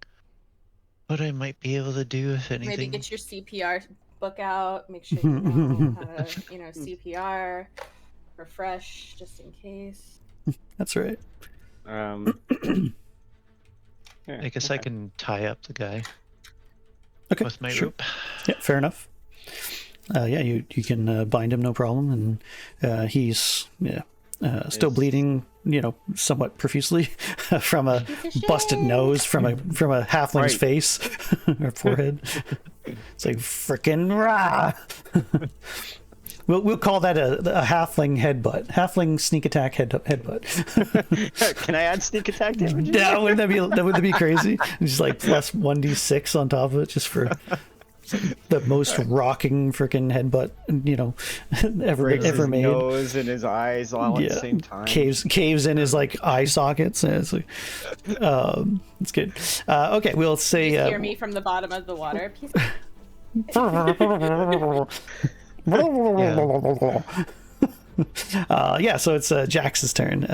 what I might be able to do, if anything. Maybe get your CPR book out. Make sure you know how to, CPR, refresh, just in case. That's right. Yeah, I guess I can tie up the guy Okay, with my sure. rope. Yeah, fair enough. Yeah, you can bind him, no problem, and he's still bleeding, somewhat profusely from a busted nose from a halfling's Right. face or forehead. It's like frickin' rah. We'll call that a halfling headbutt. Halfling sneak attack headbutt. Can I add sneak attack damage? Yeah, wouldn't that be crazy? Just like plus 1d6 on top of it, just for the most rocking freaking headbutt, Breaks ever his made. nose and his eyes all at the same time. Caves in his like eye sockets. And it's like, it's good. Okay, we'll say. Just hear me from the bottom of the water. So it's Jax's turn.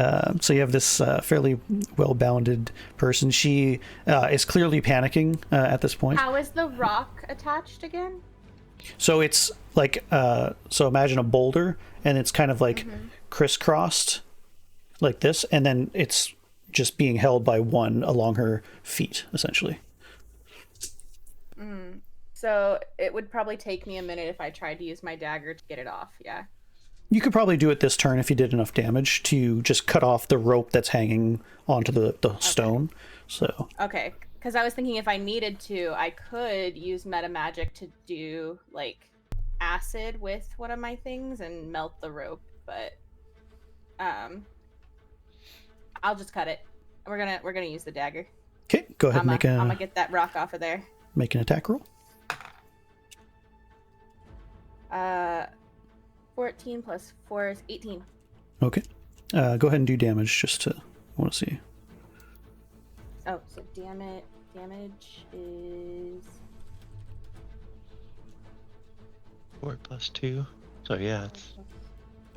So you have this fairly well-bounded person. She is clearly panicking at this point. How is the rock attached again? So it's like, so imagine a boulder, and it's kind of like crisscrossed like this, and then it's just being held by one along her feet, essentially. So it would probably take me a minute if I tried to use my dagger to get it off. Yeah. You could probably do it this turn if you did enough damage to just cut off the rope that's hanging onto the stone. So Okay, because I was thinking if I needed to, I could use meta magic to do like acid with one of my things and melt the rope, but I'll just cut it. We're gonna use the dagger. okay, go ahead and I'm gonna get that rock off of there. make an attack roll. 14 plus 4 is 18. Okay, go ahead and do damage. I want to see. Oh, so damage is 4 plus 2. So yeah, it's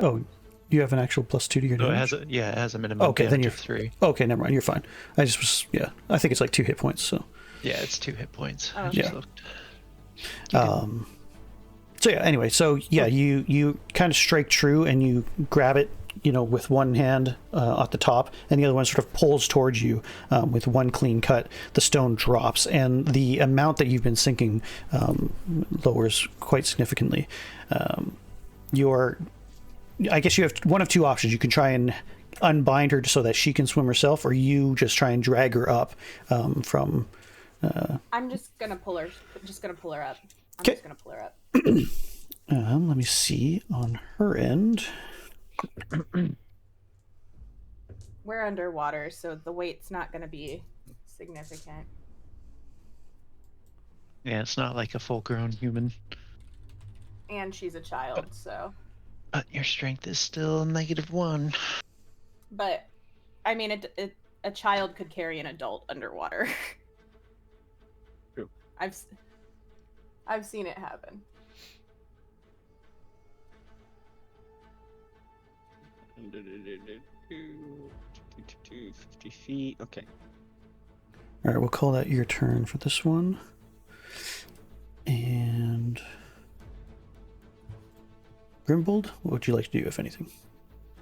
Oh, you have an actual +2 to your no, damage. it has a minimum. Okay, then damage you're of 3. Okay, never mind. You're fine. I just was I think it's like 2 hit points. So Yeah, it's 2 hit points. Oh, I okay. just looked. So yeah, anyway, you kind of strike true and you grab it, with one hand at the top, and the other one sort of pulls towards you with one clean cut. The stone drops, and the amount that you've been sinking lowers quite significantly. I guess you have one of two options. You can try and unbind her so that she can swim herself, or you just try and drag her up from. I'm just gonna pull her. Just gonna pull her up. I'm Okay. just gonna pull her up. Let me see on her end. We're underwater, so the weight's not gonna be significant. Yeah, it's not like a full-grown human. And she's a child, so. But your strength is still -1. But, I mean, a child could carry an adult underwater. True. I've seen it happen. Two, 50 feet. Okay. All right, we'll call that your turn for this one. And Grimbold, what would you like to do, if anything?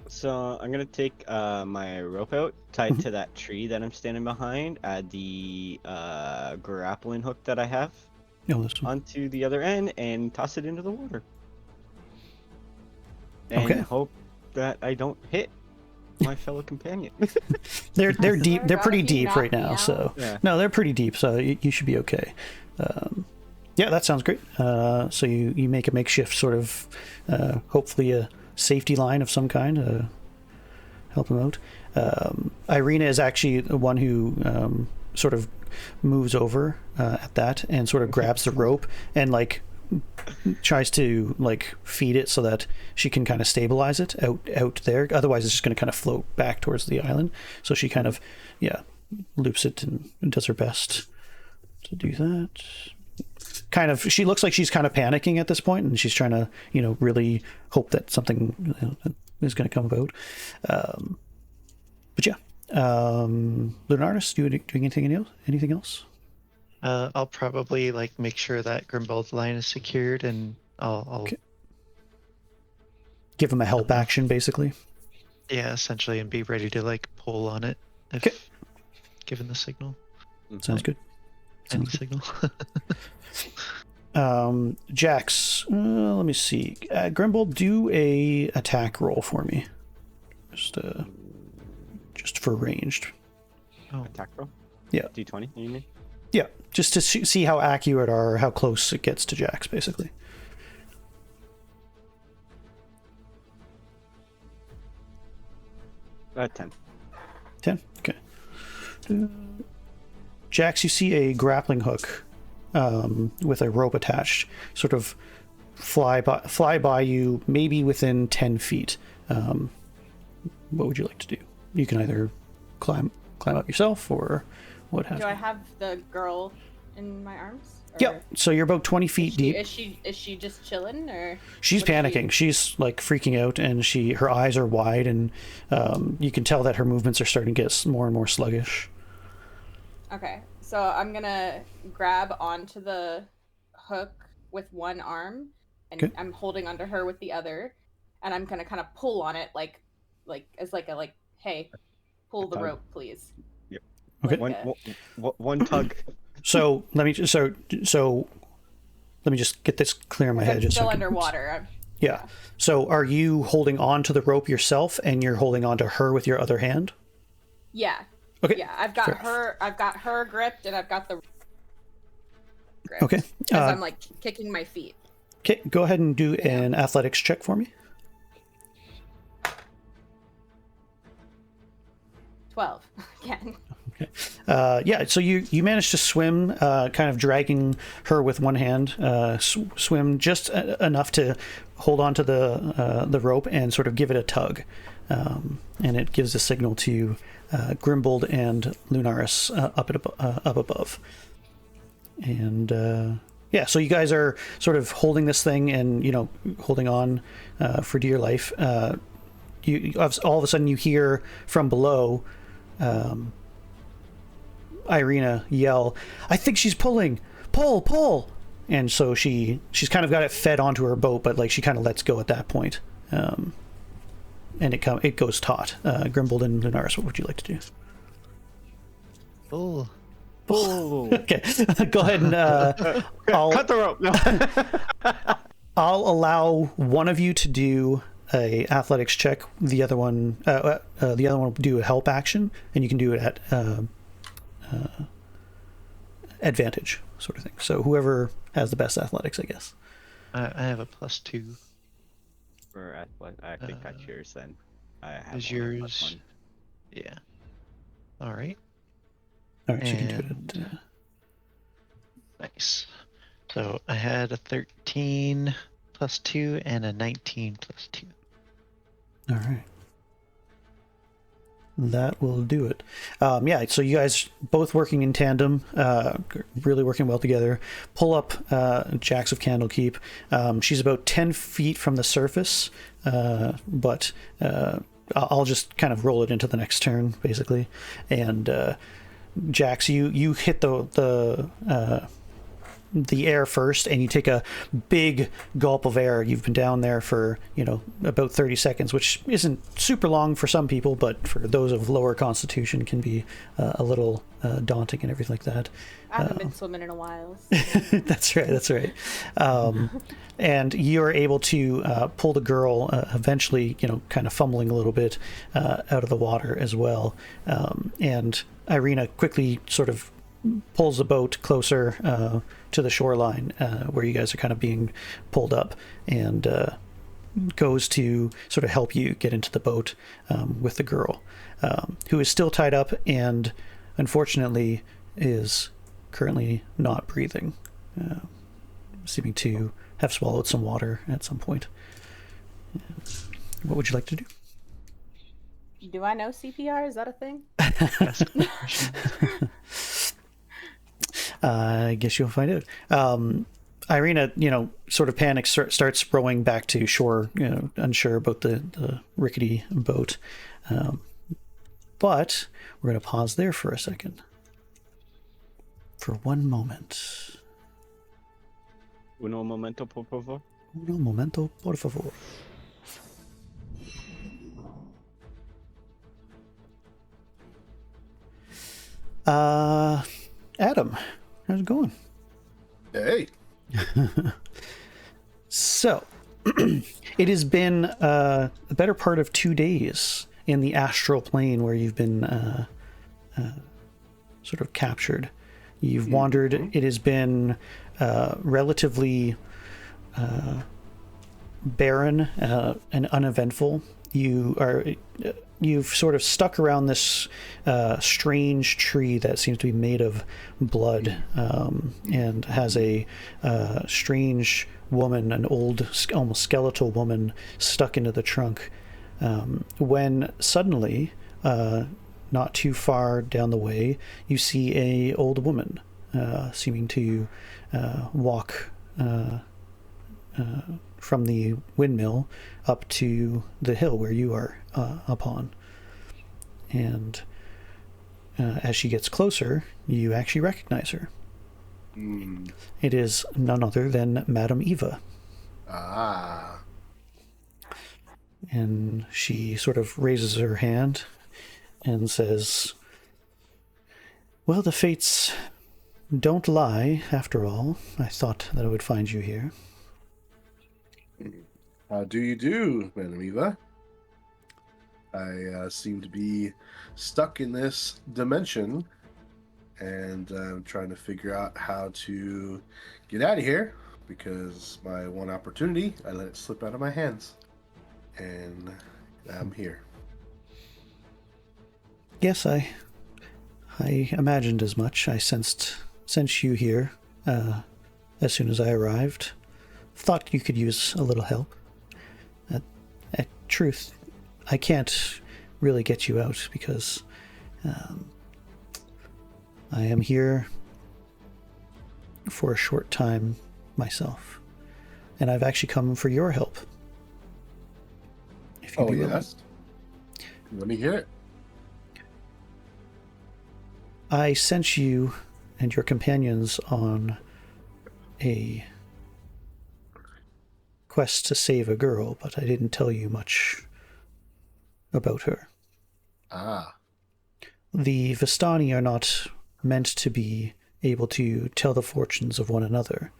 So I'm gonna take my rope out, tied to that tree that I'm standing behind, add the grappling hook that I have Oh, this one. onto the other end, and toss it into the water. And Okay. hope that I don't hit my fellow companion. They're deep. They're God, pretty if you deep knock right me now. out. So Yeah. no, they're pretty deep. So you should be okay. Yeah, that sounds great. So you make a makeshift sort of, hopefully a safety line of some kind to help them out. Irina is actually the one who sort of moves over at that and sort of grabs the rope and like tries to like feed it so that she can kind of stabilize it out there. Otherwise, it's just going to kind of float back towards the island. So she kind of loops it and does her best to do that. Kind of, she looks like she's kind of panicking at this point, and she's trying to really hope that something is going to come about. But yeah, Leonardus, doing anything else? I'll probably like make sure that Grimbold's line is secured, and I'll Okay. Give him a help action, basically. yeah, essentially, and be ready to like pull on it. if Okay. given the signal. Sounds good. Any Sounds good. signal. Jax, let me see. Grimble, do a attack roll for me. Just for ranged. Oh, Attack roll? Yeah. D20, you mean? Yeah, just to see how accurate or how close it gets to Jax, basically. $10. 10? Okay. Jax, you see a grappling hook with a rope attached sort of fly by you, maybe within 10 feet. What would you like to do? You can either climb up yourself or what have Do you. I have the girl in my arms? Yep. So you're about 20 feet deep. Is she just chilling, or She's what is panicking. She's like freaking out, and her eyes are wide, and you can tell that her movements are starting to get more and more sluggish. Okay, so I'm gonna grab onto the hook with one arm, and Okay. I'm holding onto her with the other, and I'm gonna kind of pull on it, like hey, pull the Tug. rope, please. Yep. Okay. One tug. So let me just get this clear in my head. I'm Just still so I can- underwater. Yeah. So are you holding on to the rope yourself, and you're holding on to her with your other hand? Yeah. Okay. Yeah, I've got Fair her. I've got her gripped, and I've got the gripped. Okay. As I'm like kicking my feet. Okay. Go ahead and do an athletics check for me. 12 again. Yeah, so you managed to swim, kind of dragging her with one hand, swim just enough to hold on to the rope and sort of give it a tug. And it gives a signal to Grimbold and Lunaris up above. And yeah, so you guys are sort of holding this thing and, holding on for dear life. You all of a sudden you hear from below Irina yell, "I think she's pulling! Pull! And so she's kind of got it fed onto her boat, but like she kind of lets go at that point. And it goes taut. Grimbold and Lunaris, what would you like to do? oh, Okay, go ahead and Cut the rope. No. I'll allow one of you to do a athletics check. The other one will do a help action, and you can do it at advantage, sort of thing. So whoever has the best athletics, I guess. I have a +2. For athletic, I think that's yours then. I have Is one, yours? +1. Yeah. All right. All right, so you can do it. Nice. So I had a 13 +2 and a 19 +2. All right. That will do it. Yeah, so you guys both working in tandem, really working well together. Pull up Jax of Candlekeep. She's about 10 feet from the surface, but I'll just kind of roll it into the next turn, basically. And Jax, you hit the air first, and you take a big gulp of air. You've been down there for about 30 seconds, which isn't super long for some people, but for those of lower constitution can be a little daunting and everything like that. I haven't been swimming in a while. That's right. And you're able to pull the girl eventually, kind of fumbling a little bit out of the water as well. And Irina quickly sort of pulls the boat closer to the shoreline where you guys are kind of being pulled up, and goes to sort of help you get into the boat with the girl, who is still tied up and unfortunately is currently not breathing, seeming to have swallowed some water at some point. What would you like to do? Do I know CPR? Is that a thing? I guess you'll find out. Irina, sort of panics, starts rowing back to shore, unsure about the rickety boat. But we're going to pause there for a second. For one moment. Uno momento, por favor. Uno momento, por favor. Adam, how's it going? Hey. So, it has been a better part of 2 days in the astral plane where you've been sort of captured. You've wandered. It has been relatively barren and uneventful. You've sort of stuck around this strange tree that seems to be made of blood and has a strange woman, an old, almost skeletal woman, stuck into the trunk. When suddenly, not too far down the way, you see a old woman seeming to walk from the windmill up to the hill where you are upon. And as she gets closer, you actually recognize her. It is none other than Madame Eva. Ah. And she sort of raises her hand and says, "Well, the fates don't lie, after all. I thought that I would find you here." How do you do, Madame Eva? I seem to be stuck in this dimension, and I'm trying to figure out how to get out of here, because my one opportunity, I let it slip out of my hands. And I'm here. Yes, I imagined as much. I sensed you here as soon as I arrived. Thought you could use a little help. At truth, I can't really get you out because I am here for a short time myself, and I've actually come for your help. If you Oh, do yes? Let me hear it. I sent you and your companions on a quest to save a girl, but I didn't tell you much about her. Ah. The Vistani are not meant to be able to tell the fortunes of one another,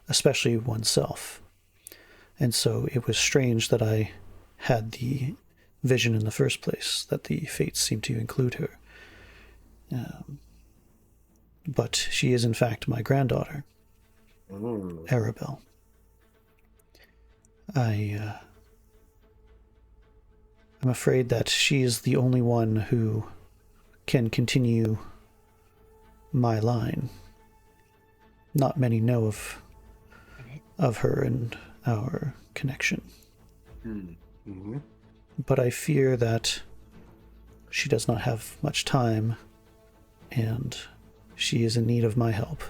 especially oneself. And so it was strange that I had the vision in the first place, that the fates seemed to include her. But she is in fact my granddaughter, Arabelle. I'm afraid that she is the only one who can continue my line. Not many know of her and our connection. Mm-hmm. But I fear that she does not have much time, and she is in need of my help.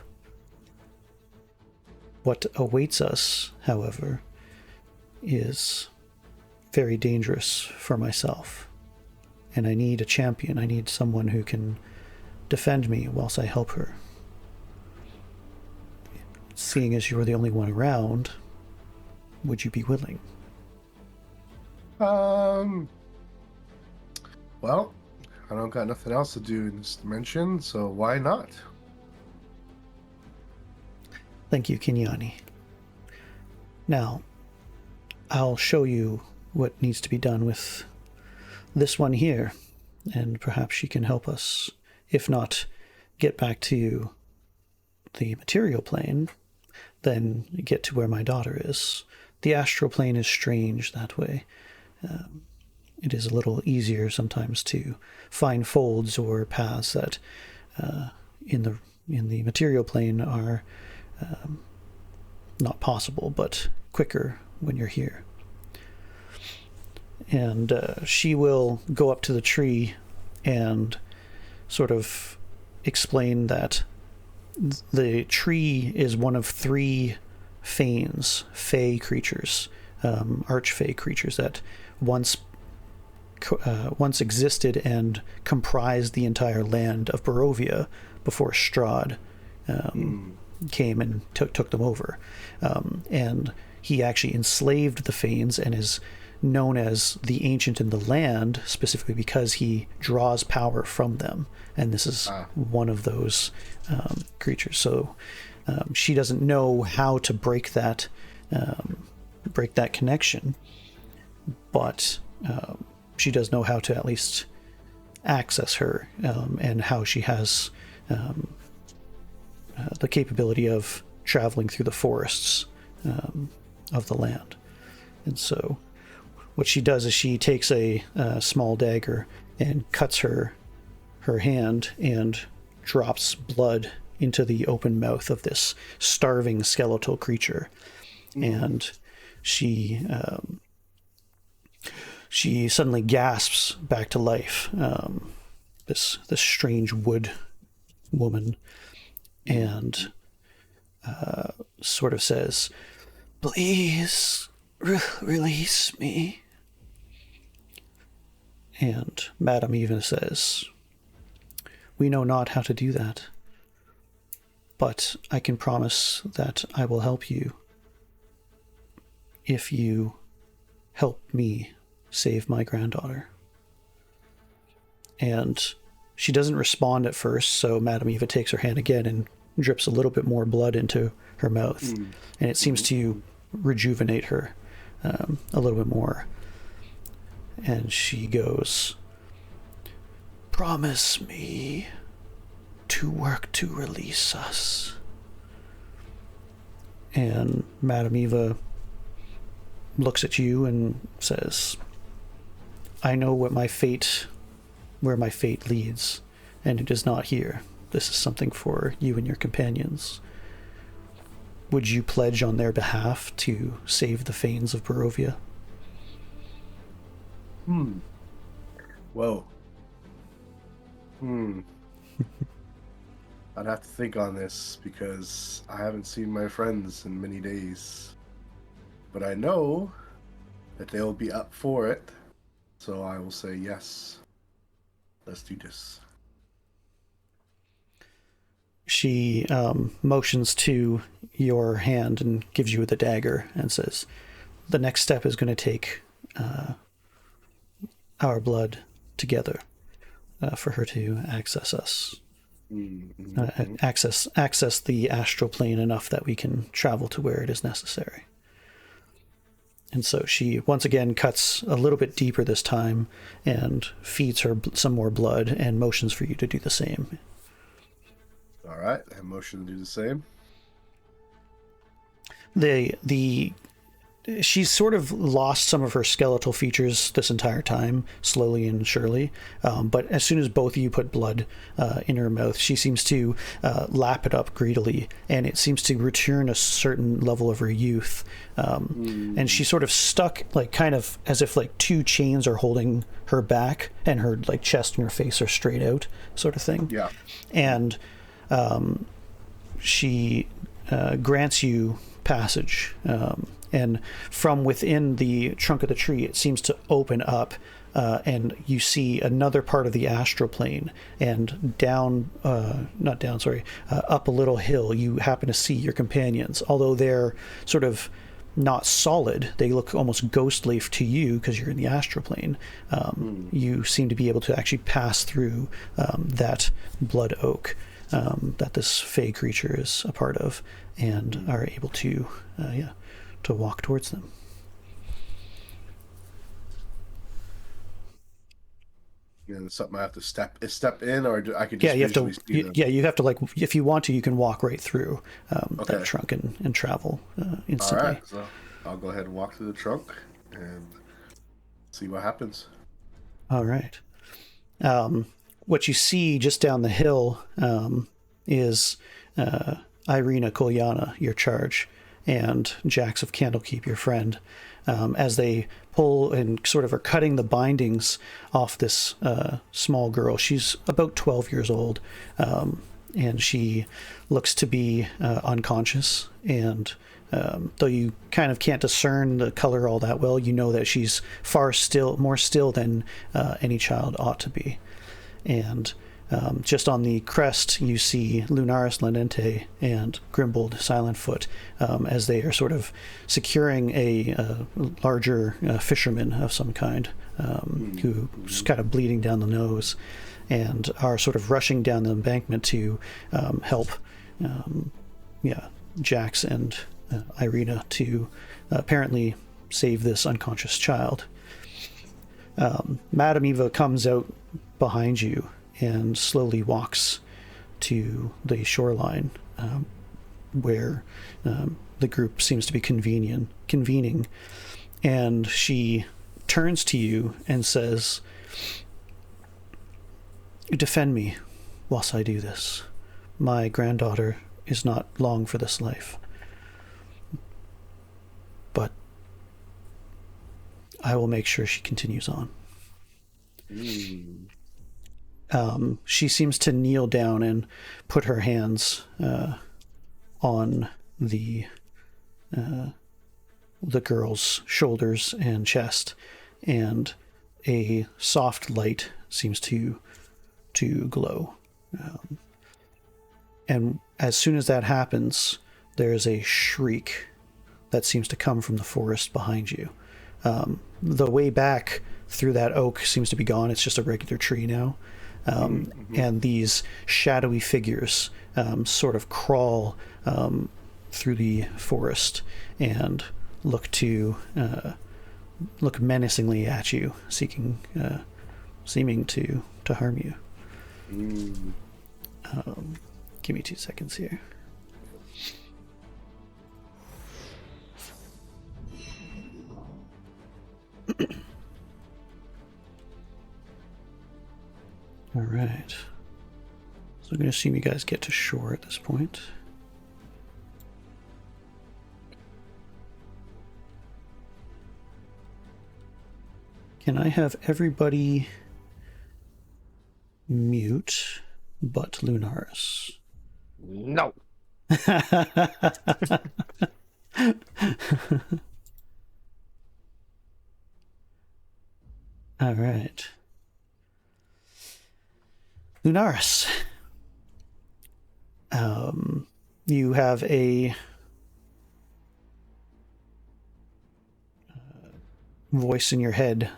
What awaits us, however, is very dangerous for myself. And I need a champion. I need someone who can defend me whilst I help her. Seeing as you're the only one around, would you be willing? Well, I don't got nothing else to do in this dimension, so why not? Thank you, Kinyani. Now, I'll show you what needs to be done with this one here, and perhaps she can help us. If not, get back to the material plane, then get to where my daughter is. The astral plane is strange that way. It is a little easier sometimes to find folds or paths that in the material plane are not possible, but quicker when you're here. And she will go up to the tree and sort of explain that the tree is one of 3 fey creatures, archfey creatures that once existed and comprised the entire land of Barovia before Strahd came and took them over. And he actually enslaved the Fanes and is known as the Ancient in the Land, specifically because he draws power from them. And this is one of those creatures. So she doesn't know how to break that connection, but she does know how to at least access her, and how she has the capability of traveling through the forests of the land. And so what she does is she takes a small dagger and cuts her hand and drops blood into the open mouth of this starving skeletal creature. And she suddenly gasps back to life, this strange wood woman, and sort of says, "Please release me." And Madame Eva says, "We know not how to do that, but I can promise that I will help you if you help me save my granddaughter." And she doesn't respond at first, so Madame Eva takes her hand again and drips a little bit more blood into her mouth, and it seems to rejuvenate her a little bit more. And she goes, "Promise me to work to release us." And Madame Eva looks at you and says, "I know where my fate leads, and it is not here. This is something for you and your companions. Would you pledge on their behalf to save the Fanes of Barovia?" Whoa. I'd have to think on this because I haven't seen my friends in many days. But I know that they'll be up for it. So I will say yes. Let's do this. She motions to your hand and gives you the dagger and says, "The next step is going to take our blood together for her to access us. Access the astral plane enough that we can travel to where it is necessary." And so she once again cuts a little bit deeper this time and feeds her some more blood and motions for you to do the same. All right, I motion to do the same. She's sort of lost some of her skeletal features this entire time, slowly and surely. But as soon as both of you put blood in her mouth, she seems to lap it up greedily, and it seems to return a certain level of her youth. And she's sort of stuck, like kind of as if like two chains are holding her back, and her like chest and her face are straight out, sort of thing. Yeah. And she grants you passage. And from within the trunk of the tree, it seems to open up, and you see another part of the astral plane. And up a little hill, you happen to see your companions. Although they're sort of not solid, they look almost ghostly to you because you're in the astral plane. You seem to be able to actually pass through that blood oak that this fey creature is a part of, and are able to walk towards them. Yeah, it's something I have to step in, or I could just you have to. see them? You have to, like, if you want to, you can walk right through that trunk and travel instantly. All right, so I'll go ahead and walk through the trunk and see what happens. All right. What you see just down the hill is Irina Kolyana, your charge, and Jax of Candlekeep, your friend, as they pull and sort of are cutting the bindings off this small girl. She's about 12 years old, and she looks to be unconscious. And though you kind of can't discern the color all that well, you know that she's more still than any child ought to be. And Just on the crest, you see Lunaris Lenente and Grimbold Silentfoot as they are sort of securing a larger fisherman of some kind who's kind of bleeding down the nose, and are sort of rushing down the embankment to help Jax and Irina to apparently save this unconscious child. Madame Eva comes out behind you and slowly walks to the shoreline where the group seems to be convening, and she turns to you and says, "Defend me whilst I do this. My granddaughter is not long for this life, but I will make sure she continues on." She seems to kneel down and put her hands on the girl's shoulders and chest, and a soft light seems to glow. And as soon as that happens, there is a shriek that seems to come from the forest behind you. The way back through that oak seems to be gone. It's just a regular tree now. And these shadowy figures sort of crawl through the forest and look menacingly at you, seeming to harm you. Give me 2 seconds here. All right. So I'm going to assume you guys get to shore at this point. Can I have everybody mute but Lunaris? No. All right. Lunaris, you have a voice in your head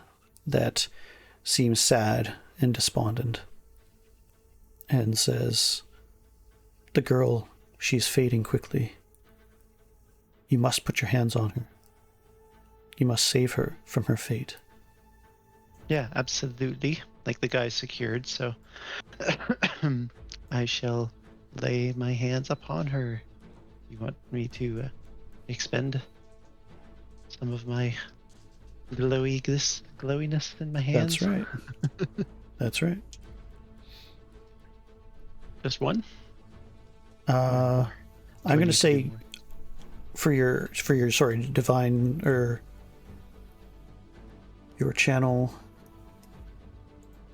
that seems sad and despondent and says, "The girl, she's fading quickly. You must put your hands on her. You must save her from her fate." Yeah, absolutely. Like the guy's secured, so I shall lay my hands upon her. You want me to expend some of my glowiness in my hands? That's right. That's right. Just one? I'm going to say for your divine or your channel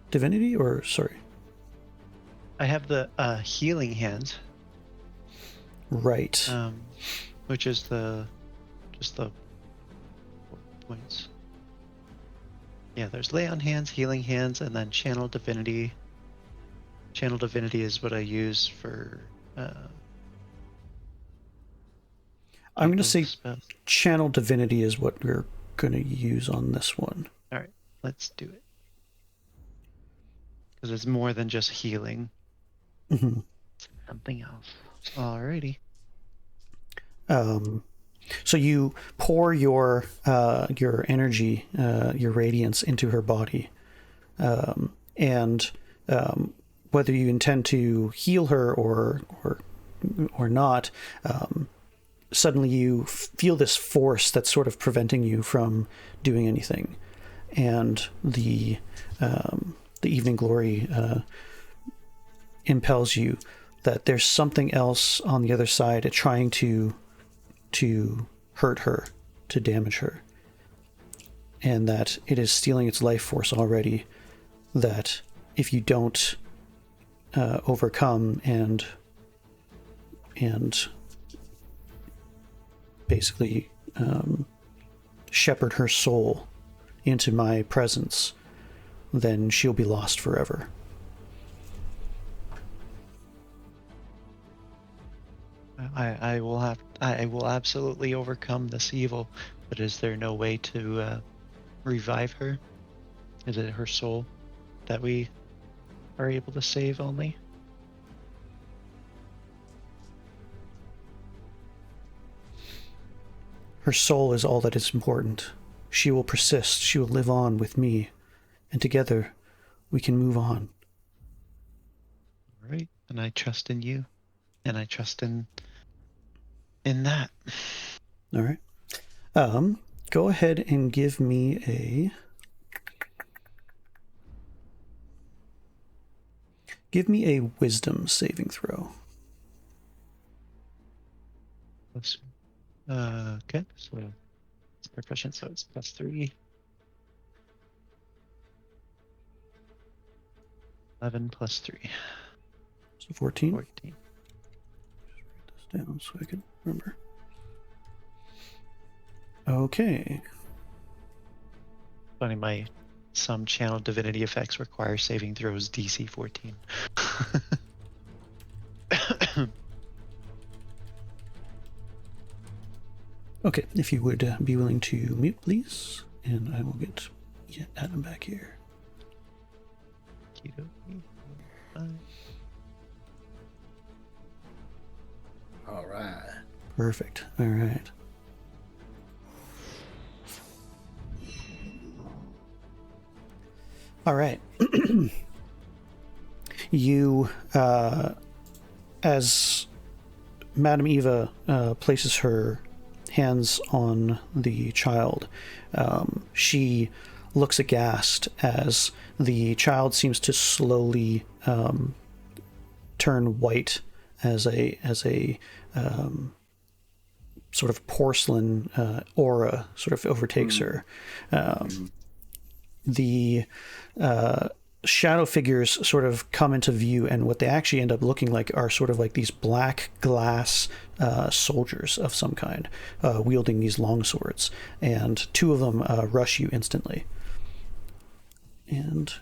divinity, or sorry, I have the healing hands, right? Which is just the points. Yeah, there's lay on hands, healing hands, and then channel divinity. Channel divinity is what I use for. I'm going to say spells. Channel divinity is what we're going to use on this one. All right, let's do it. Because it's more than just healing. Mm-hmm. Something else. Alrighty. So you pour your energy, your radiance into her body, and whether you intend to heal her or not, suddenly you feel this force that's sort of preventing you from doing anything, and the evening glory impels you that there's something else on the other side trying to hurt her, to damage her, and that it is stealing its life force already, that if you don't overcome and basically shepherd her soul into my presence, then she'll be lost forever. I will absolutely overcome this evil, but is there no way to revive her? Is it her soul that we are able to save only? Her soul is all that is important. She will persist. She will live on with me, and together we can move on. All right, and I trust in you, and I trust in that. All right. Go ahead and give me a wisdom saving throw. Okay, so it's proficient, so it's +3. 11 + 3. So 14. 14. Just write this down so I can remember. Okay. Funny, some channel divinity effects require saving throws DC 14. Okay, if you would be willing to mute, please, and I will get Adam back here. All right. Perfect. All right. All right. You, as Madame Eva places her hands on the child, she looks aghast as the child seems to slowly turn white as a sort of porcelain aura sort of overtakes her. The shadow figures sort of come into view, and what they actually end up looking like are sort of like these black glass soldiers of some kind, wielding these long swords, and two of them rush you instantly. And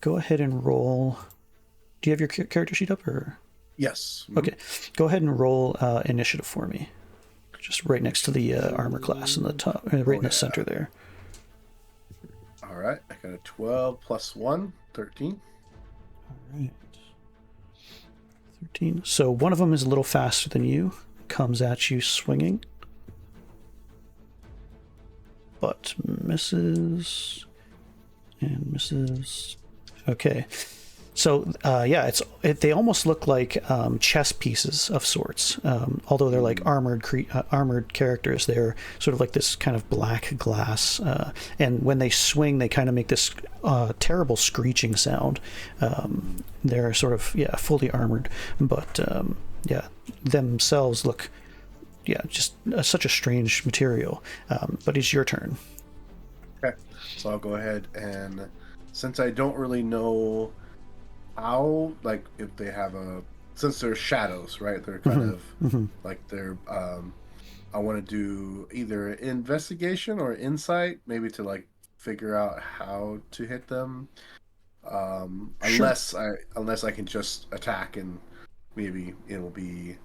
go ahead and roll. Do you have your character sheet up, or? Yes. Okay, go ahead and roll initiative for me. Just right next to the armor class in the top, right in the center there. All right, I got a 12 + 1, 13. All right. 13. So one of them is a little faster than you, comes at you swinging, but misses and misses. Okay. So they almost look like chess pieces of sorts. Although they're like armored characters, they're sort of like this kind of black glass. And when they swing, they kind of make this terrible screeching sound. They're sort of fully armored, but themselves look just such a strange material. But it's your turn. Okay, so I'll go ahead and, since I don't really know how, like, if they have since they're shadows, right? They're kind of like they're I want to do either investigation or insight, maybe to like figure out how to hit them. Unless I can just attack, and maybe it'll be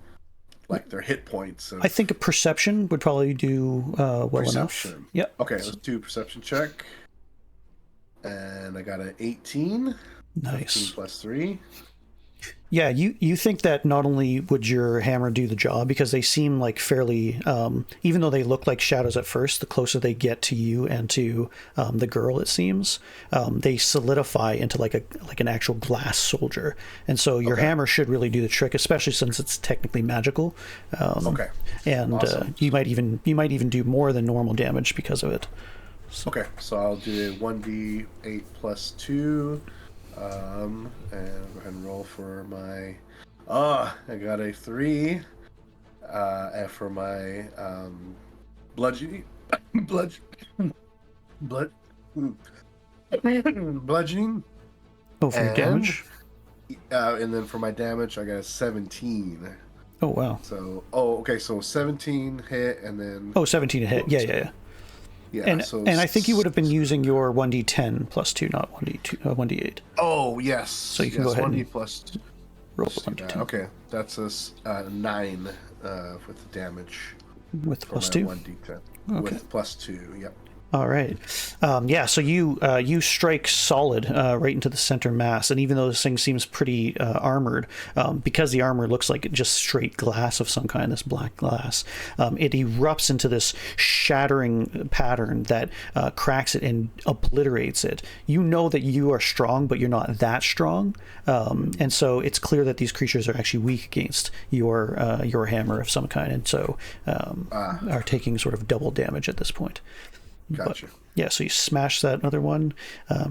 like their hit points. I think a perception would probably do well enough. Yep. Okay, let's do a perception check. And I got an 18. Nice. 15 + 3. Yeah, you think that not only would your hammer do the job, because they seem like fairly, even though they look like shadows at first, the closer they get to you and to the girl, it seems, they solidify into like an actual glass soldier, and so your hammer should really do the trick, especially since it's technically magical. Okay. And awesome. you might even do more than normal damage because of it. So. Okay, so I'll do a 1d8 + 2. And I'll go ahead and roll for my. I got a 3. For my bludgeoning. Bludgeoning. Oh, for your damage. And then for my damage, I got a 17. Oh wow. So okay, so 17 hit, and then 17 to hit. Yeah. Yeah, and I think you would have been using your 1d10 + 2, not 1d8. Oh yes. So you can go ahead. 1d +2. Roll Let's do under that. 2. Okay, that's a 9 with the damage. With For plus my 2? 1d10. Okay. With plus 2, yep. All right. Yeah, so you strike solid right into the center mass, and even though this thing seems pretty armored, because the armor looks like just straight glass of some kind, this black glass, it erupts into this shattering pattern that cracks it and obliterates it. You know that you are strong, but you're not that strong, and so it's clear that these creatures are actually weak against your hammer of some kind, and so are taking sort of double damage at this point. Gotcha. But, yeah, so you smash that other one.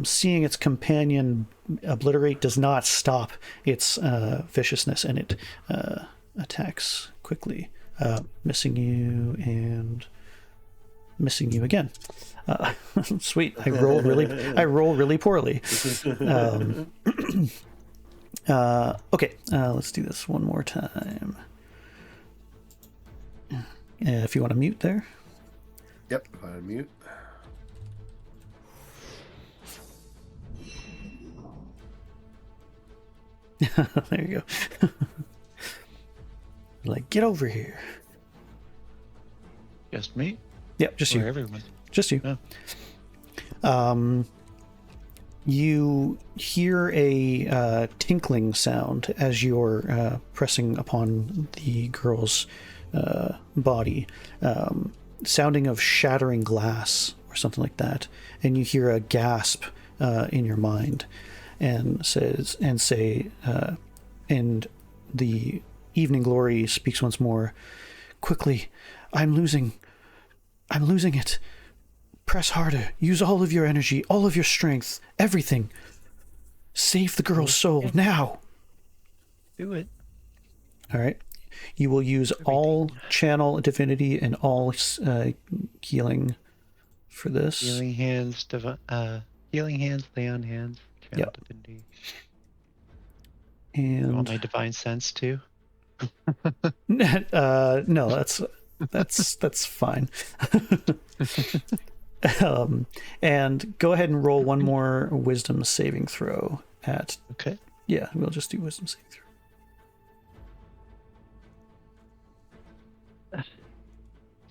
Seeing its companion obliterate does not stop its viciousness, and it attacks quickly, missing you and missing you again. Sweet. I roll really poorly. Okay, let's do this one more time. If you want to mute there. Yep, if I unmute. There you go. Like, get over here. Just me? Yep, just Or you. everyone? Just you. Oh. You hear a tinkling sound as you're pressing upon the girl's body, sounding of shattering glass or something like that, and you hear a gasp in your mind, and the evening glory speaks once more. Quickly, I'm losing it. Press harder. Use all of your energy, all of your strength, everything. Save the girl's soul now. Do it. All right. You will use all channel divinity and all healing for this. Healing hands, lay on hands, channel Yep. divinity. And You want my divine sense too? no, that's fine. And go ahead and roll one more wisdom saving throw at. Okay. Yeah, we'll just do wisdom saving throw.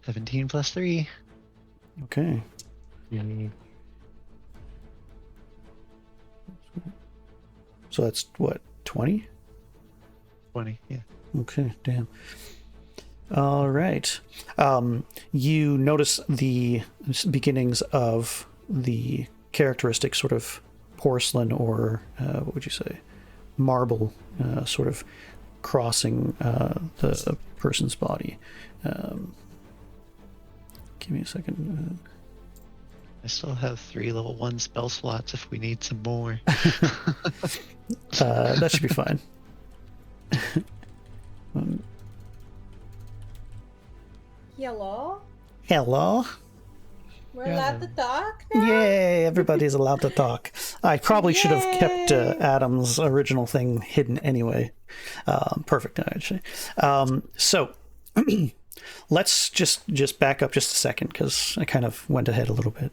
17 plus 3. Okay. So that's what, 20? 20, yeah. Okay, damn. All right. You notice the beginnings of the characteristic sort of porcelain or what would you say, marble sort of crossing the person's body. Give me a second. I still have 3 level 1 spell slots if we need some more. That should be fine. Hello? Hello? We're allowed to talk now? Yay, everybody's allowed to talk. I probably should have kept Adam's original thing hidden anyway. Perfect, actually. So, let's just back up just a second, because I kind of went ahead a little bit.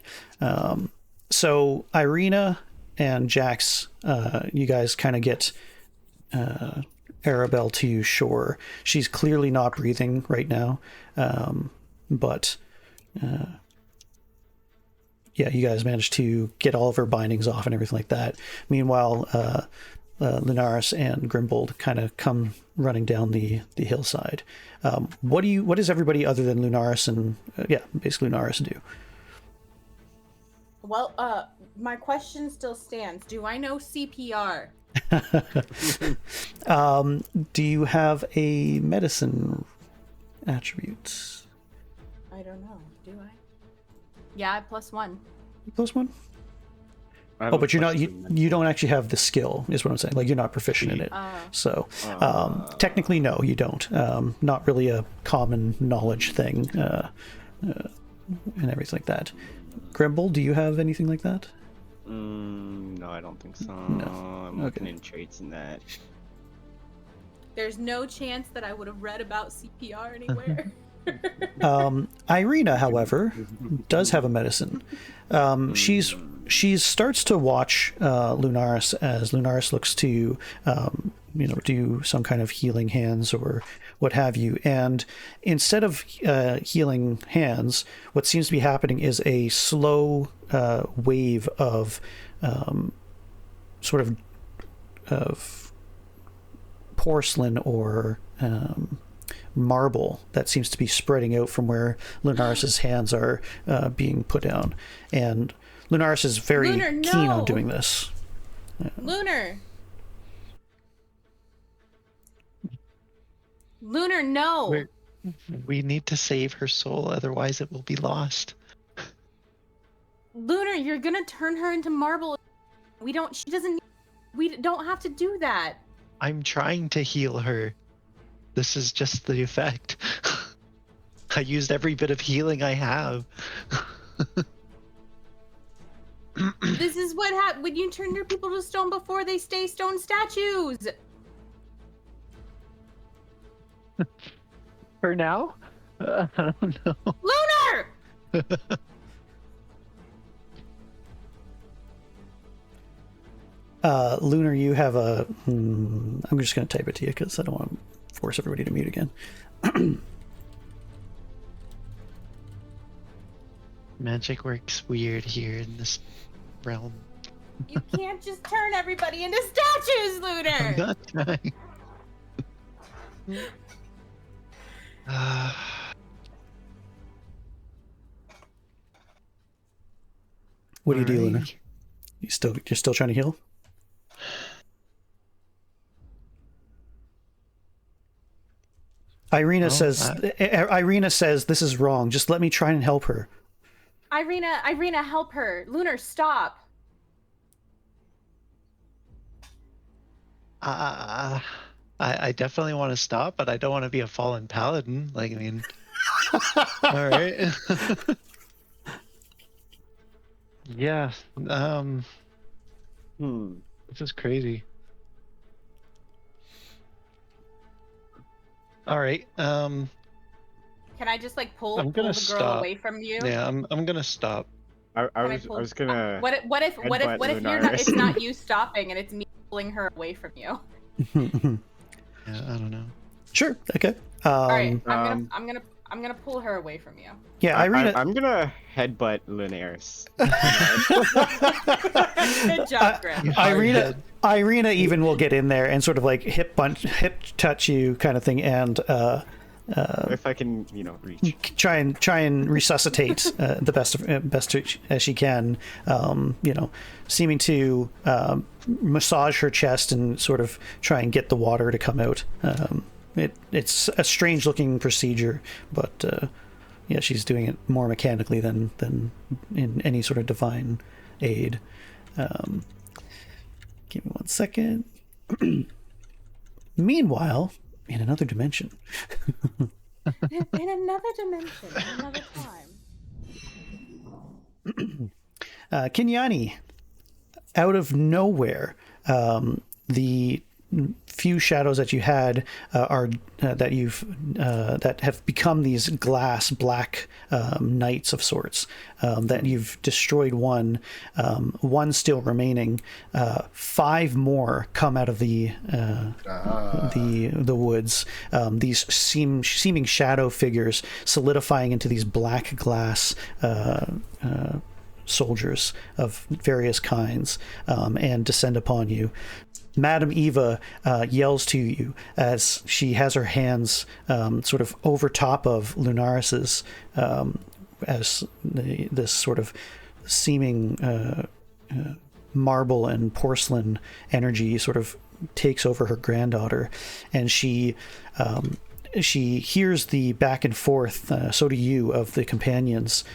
So, Irina and Jax, you guys kind of get Arabelle to shore. She's clearly not breathing right now, but... yeah, you guys managed to get all of her bindings off and everything like that. Meanwhile, Lunaris and Grimbold kind of come running down the hillside. What does everybody other than Lunaris and basically Lunaris do? Well, my question still stands. Do I know CPR? Do you have a medicine attribute? I don't know. Do I? Yeah, +1. +1? I have Oh, a but you're not. plus 2 You don't actually have the skill, is what I'm saying. Like, you're not proficient in it. So technically, no, you don't. Not really a common knowledge thing, and everything like that. Grimble, do you have anything like that? No, I don't think so. No. I'm looking in traits in that. There's no chance that I would have read about CPR anywhere. Irina, however, does have a medicine. She starts to watch Lunaris as Lunaris looks to do some kind of healing hands or what have you. And instead of healing hands, what seems to be happening is a slow wave of sort of porcelain or marble that seems to be spreading out from where Lunaris's hands are being put down. And Lunaris is very Lunar, keen on no! doing this. Lunar, no. We need to save her soul, otherwise it will be lost. Lunar, you're gonna turn her into marble. We don't have to do that. I'm trying to heal her. This is just the effect. I used every bit of healing I have. This is what happens when you turn your people to stone before they stay stone statues. For now? I don't know. Lunar! Lunar, you have a... I'm just going to type it to you because I don't want to force everybody to mute again. Magic works weird here in this realm. You can't just turn everybody into statues, Lunar! I'm not trying. What do you do, Lunar? You're still trying to heal? Irina says this is wrong. Just let me try and help her. Irina, help her. Lunar, stop. I definitely want to stop, but I don't want to be a fallen paladin. Like, I mean, all right. Yeah. This is crazy. All right. Can I just like pull the girl away from you? Yeah, I'm gonna stop. I was gonna. What if it's not you stopping and it's me pulling her away from you? Yeah, I don't know. Sure. Okay. All right. I'm gonna pull her away from you. Yeah, Irina. I'm gonna headbutt Lunaris. Good job, Griff. Irina even will get in there and sort of like hip touch you kind of thing, and if I can, reach. Try and resuscitate the best as she can. Seeming to massage her chest and sort of try and get the water to come out. It's a strange looking procedure, but yeah, she's doing it more mechanically than in any sort of divine aid. Give me 1 second. Meanwhile, in another dimension. In another dimension, another time. Kenyani, out of nowhere, the few shadows that you had that have become these glass black knights of sorts. That you've destroyed one still remaining. 5 more come out of the woods. These seeming shadow figures solidifying into these black glass soldiers of various kinds, and descend upon you. Madame Eva yells to you as she has her hands sort of over top of Lunaris's, as this sort of seeming marble and porcelain energy sort of takes over her granddaughter, and she hears the back and forth, so do you, of the companions,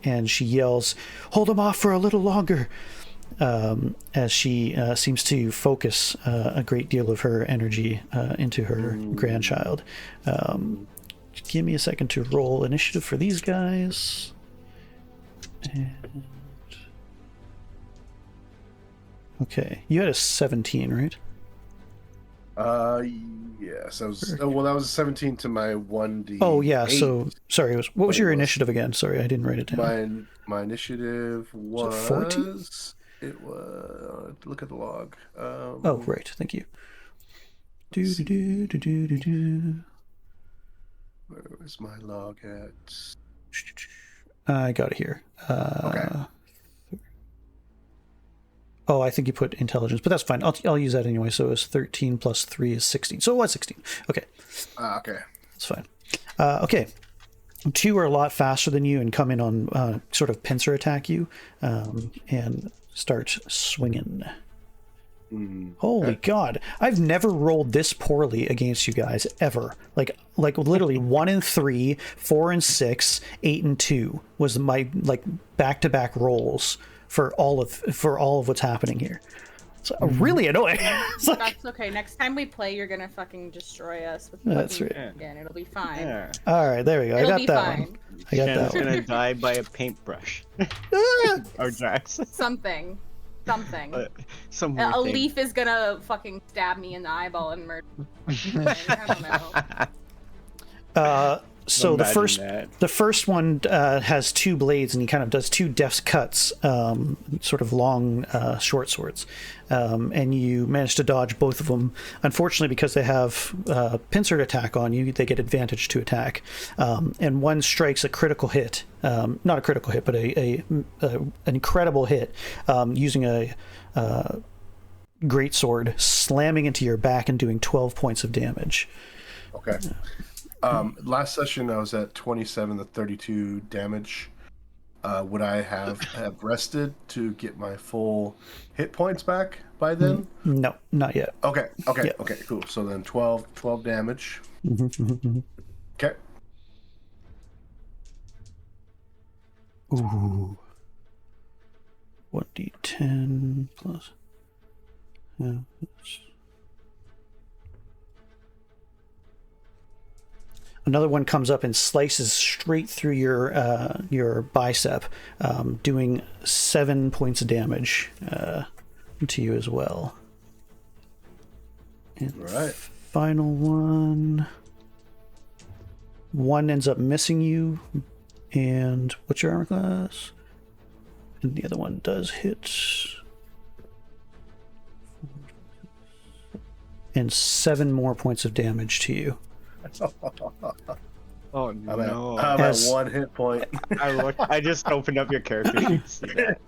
and she yells, "Hold them off for a little longer," as she seems to focus a great deal of her energy into her grandchild. Give me a second to roll initiative for these guys. And... okay, you had a 17, right? Yes. That was that was 17 to my 1d. Oh yeah. So sorry. What was your initiative again? Sorry, I didn't write it down. My initiative was 14. It was look at the log. Oh right, thank you. Where is my log at? I got it here. Okay. Oh, I think you put intelligence, but that's fine. I'll use that anyway. So it's 13 plus 3 is 16. So it was 16. Okay. Okay. That's fine. Okay. 2 are a lot faster than you and come in on sort of pincer attack you and start swinging. Holy God. I've never rolled this poorly against you guys ever. Like literally 1 and 3, 4 and 6, 8 and 2 was my back-to-back rolls for all of what's happening here. It's really annoying. That's okay. Next time we play, you're gonna fucking desroy us with That's right. again. It'll be fine. Yeah. All right, there we go. It'll I be got that fine. one. I got Shannon's that one. gonna die by a paintbrush. Or Drax. Something. Some A weird thing. leaf is gonna fucking stab me in the eyeball and murder me. I don't know. So the Imagine first one has 2 blades, and he kind of does 2 deft cuts, sort of long, short swords, and you manage to dodge both of them. Unfortunately, because they have pincered attack on you, they get advantage to attack, and one strikes a critical hit, not a critical hit, but an incredible hit, using a great sword, slamming into your back and doing 12 points of damage. Okay. Last session I was at 27 to 32 damage. Would I have rested to get my full hit points back by then? No, not yet. Okay, Yep. okay, cool. So then 12 damage. Okay. Ooh. 1d10 plus. Yeah. Another one comes up and slices straight through your bicep, doing 7 points of damage to you as well. And All right. final one. One ends up missing you. And what's your armor class? And the other one does hit. And 7 more points of damage to you. Oh I'm no! at 1 hit point. I just opened up your character sheet to see that.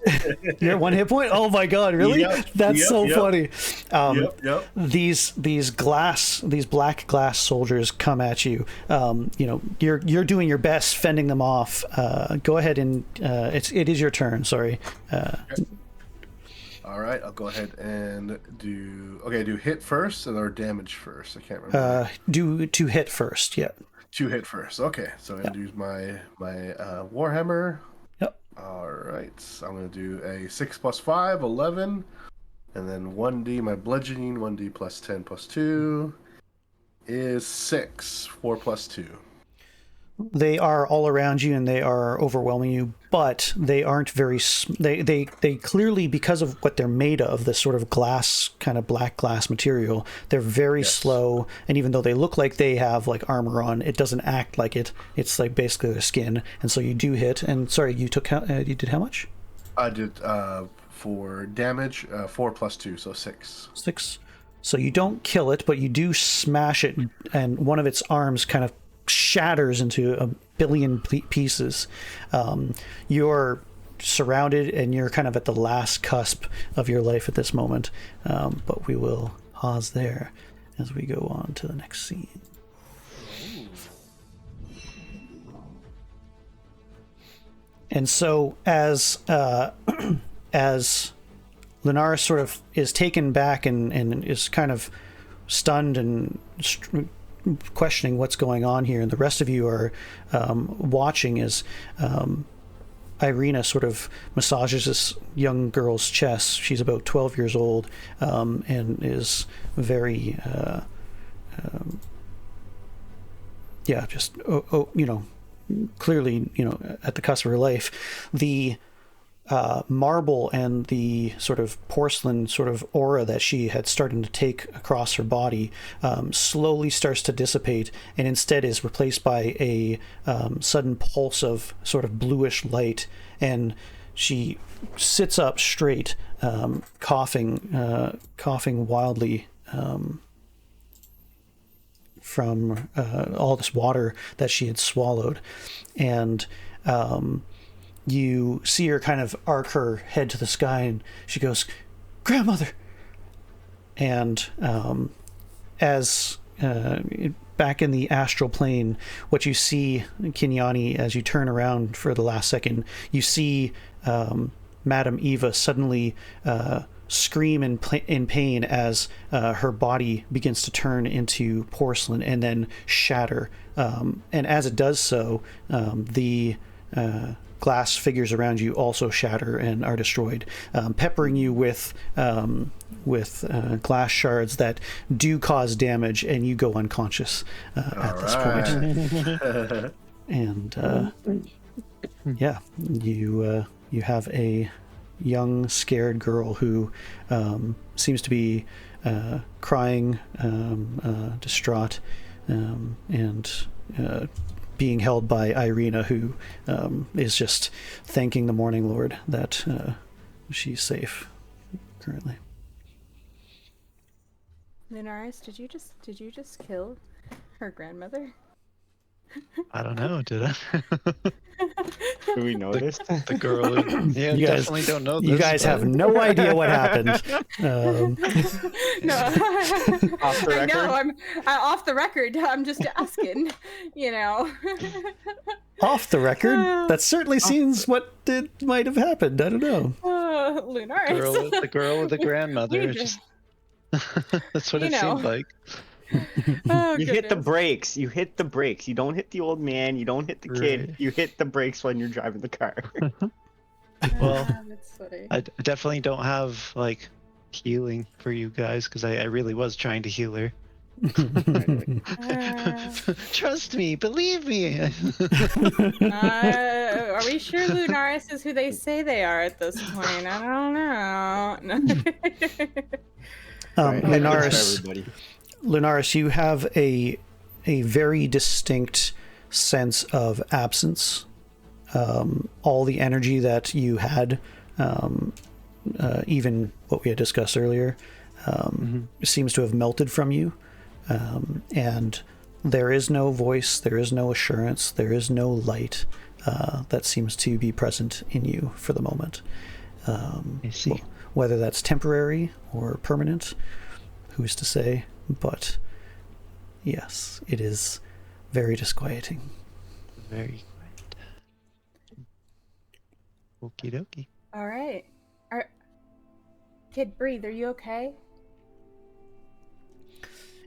You're at 1 hit point? Oh my God! Really? Yep, That's yep, so yep. funny. Yep. These black glass soldiers come at you. You're doing your best fending them off. Go ahead and it is your turn. Sorry. All right, I'll go ahead and do hit first or damage first. I can't remember. Do to hit first. Yeah. To hit first. Okay, so I'm gonna use my warhammer. Yep. All right, so I'm gonna do a 6 plus 5, 11, and then 1d my bludgeoning. 1d plus 10 plus 2 is 6. 4 plus 2. They are all around you and they are overwhelming you, but they aren't very. They clearly, because of what they're made of, this sort of glass, kind of black glass material, they're very slow. And even though they look like they have like armor on, it doesn't act like it. It's like basically their skin. And so you do hit. And sorry, you did how much? I did for damage 4 plus 2, so 6. 6. So you don't kill it, but you do smash it, and one of its arms kind of shatters into a billion pieces. You're surrounded and you're kind of at the last cusp of your life at this moment, but we will pause there as we go on to the next scene. And so as Lenara sort of is taken back and is kind of stunned and questioning what's going on here, and the rest of you are watching as Irina sort of massages this young girl's chest. She's about 12 years old, and is very clearly at the cusp of her life. The marble and the sort of porcelain sort of aura that she had started to take across her body slowly starts to dissipate, and instead is replaced by a sudden pulse of sort of bluish light, and she sits up straight, coughing wildly, from all this water that she had swallowed. And you see her kind of arc her head to the sky, and she goes, "Grandmother!" And as back in the astral plane, what you see, Kinyani, as you turn around for the last second, you see Madame Eva suddenly scream in pain as her body begins to turn into porcelain and then shatter. And as it does so, the glass figures around you also shatter and are destroyed, peppering you with glass shards that do cause damage, and you go unconscious at this point. And yeah, you have a young, scared girl who seems to be crying, distraught, and being held by Irina, who is just thanking the Morning Lord that she's safe currently. Lunaris, did you just kill her grandmother? I don't know, did I? Do we notice? The girl. Yeah, You guys- definitely don't know this. You guys have no idea what happened. No. Off the record? No, I'm off the record. I'm just asking, you know. Off the record, that certainly seems what it might have happened. I don't know. Lunaris. The girl with the grandmother. Just that's what You it know. seemed like. Oh, You hit the goodness. brakes. You hit the brakes. You don't hit the old man. You don't hit the kid. Right. You hit the brakes when you're driving the car. Well, That's funny. I definitely don't have like healing for you guys because I really was trying to heal her. Trust me, believe me. Are we sure Lunaris is who they say they are at this point? I don't know. Right, I think it's Lunaris, for everybody. Lunaris, you have a very distinct sense of absence. All the energy that you had, even what we had discussed earlier, seems to have melted from you. And there is no voice, there is no assurance, there is no light that seems to be present in you for the moment. I see. Whether that's temporary or permanent, who's to say? But yes, it is very disquieting. Very quiet. Okie dokie. All right. Kid, breathe. Are you okay?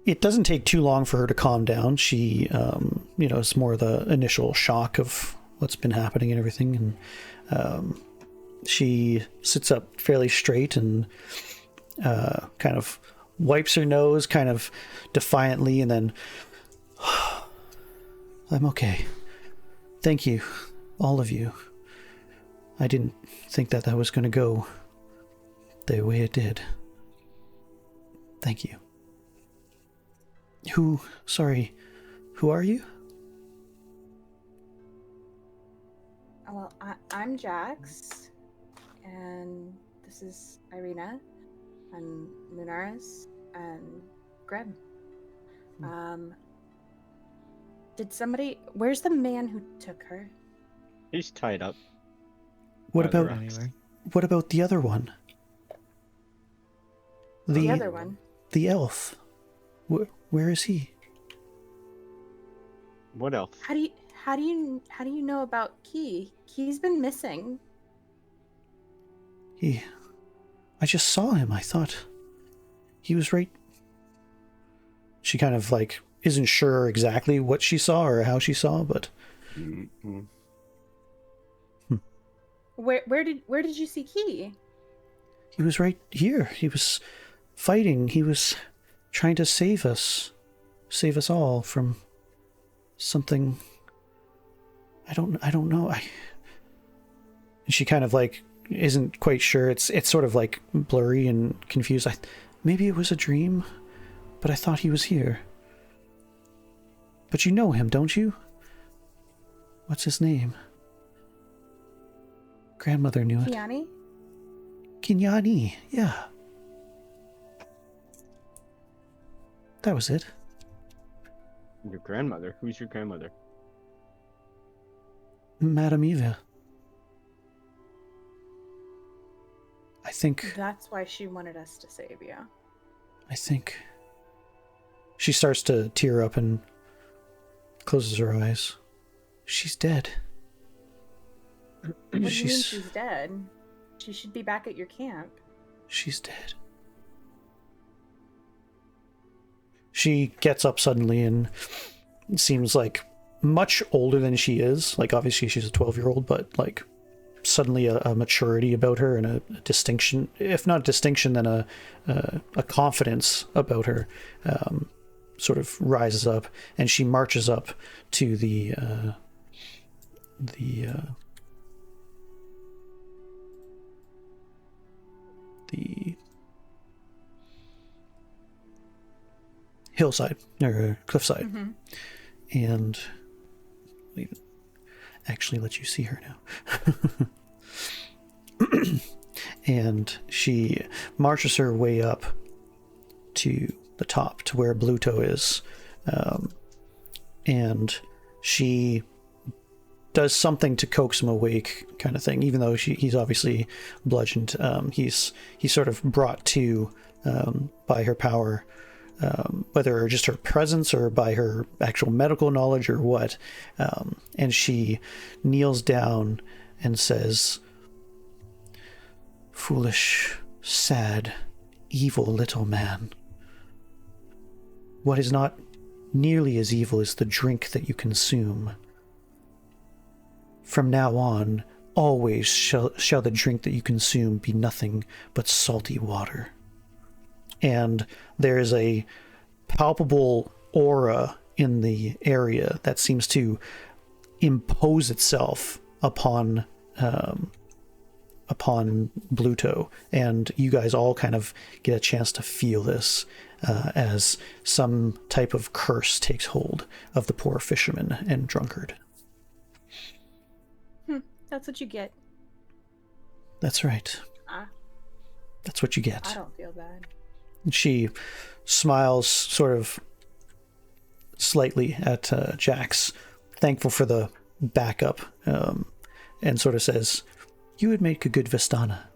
It doesn't take too long for her to calm down. She, it's more the initial shock of what's been happening and everything. And she sits up fairly straight and kind of wipes her nose kind of defiantly, and then, I'm okay. Thank you, all of you. I didn't think that was going to go the way it did. Thank you. Who are you? Well, I'm Jax, and this is Irina, and Lunaris, and Grem. Where's the man who took her? He's tied up. What by the about rocks. what about the other one? The other one. The elf. Where is he? What else? How do you know about Key? Key's been missing. I just saw him. I thought he was right. She kind of like isn't sure exactly what she saw or how she saw, but Mm-hmm. Where did you see Key? he was right here. He was fighting. He was trying to save us all from something. I don't know. And she kind of like isn't quite sure. It's sort of like blurry and confused. Maybe it was a dream, but I thought he was here. But you know him, don't you? What's his name? Grandmother knew it. Kiani? Kinyani, yeah. That was it. Your grandmother? Who's your grandmother? Madame Eva. I think. That's why she wanted us to save you. I think. She starts to tear up and closes her eyes. She's dead. What do you mean she's dead? She should be back at your camp. She's dead. She gets up suddenly and seems like much older than she is. Like, obviously she's a 12-year-old, but like suddenly a maturity about her and a distinction, if not a distinction, then a confidence about her sort of rises up, and she marches up to the hillside or cliffside, and I'll even actually let you see her now. And she marches her way up to the top to where Bluto is, and she does something to coax him awake, kind of thing. Even though he's obviously bludgeoned, he's sort of brought to by her power, whether just her presence or by her actual medical knowledge or what. And she kneels down and says, "Foolish, sad, evil little man. What is not nearly as evil as the drink that you consume. From now on, always shall the drink that you consume be nothing but salty water." And there is a palpable aura in the area that seems to impose itself upon Bluto, and you guys all kind of get a chance to feel this as some type of curse takes hold of the poor fisherman and drunkard. That's what you get. That's right. That's what you get. I don't feel bad. She smiles sort of slightly at Jax, thankful for the backup, and sort of says, "You would make a good Vistana."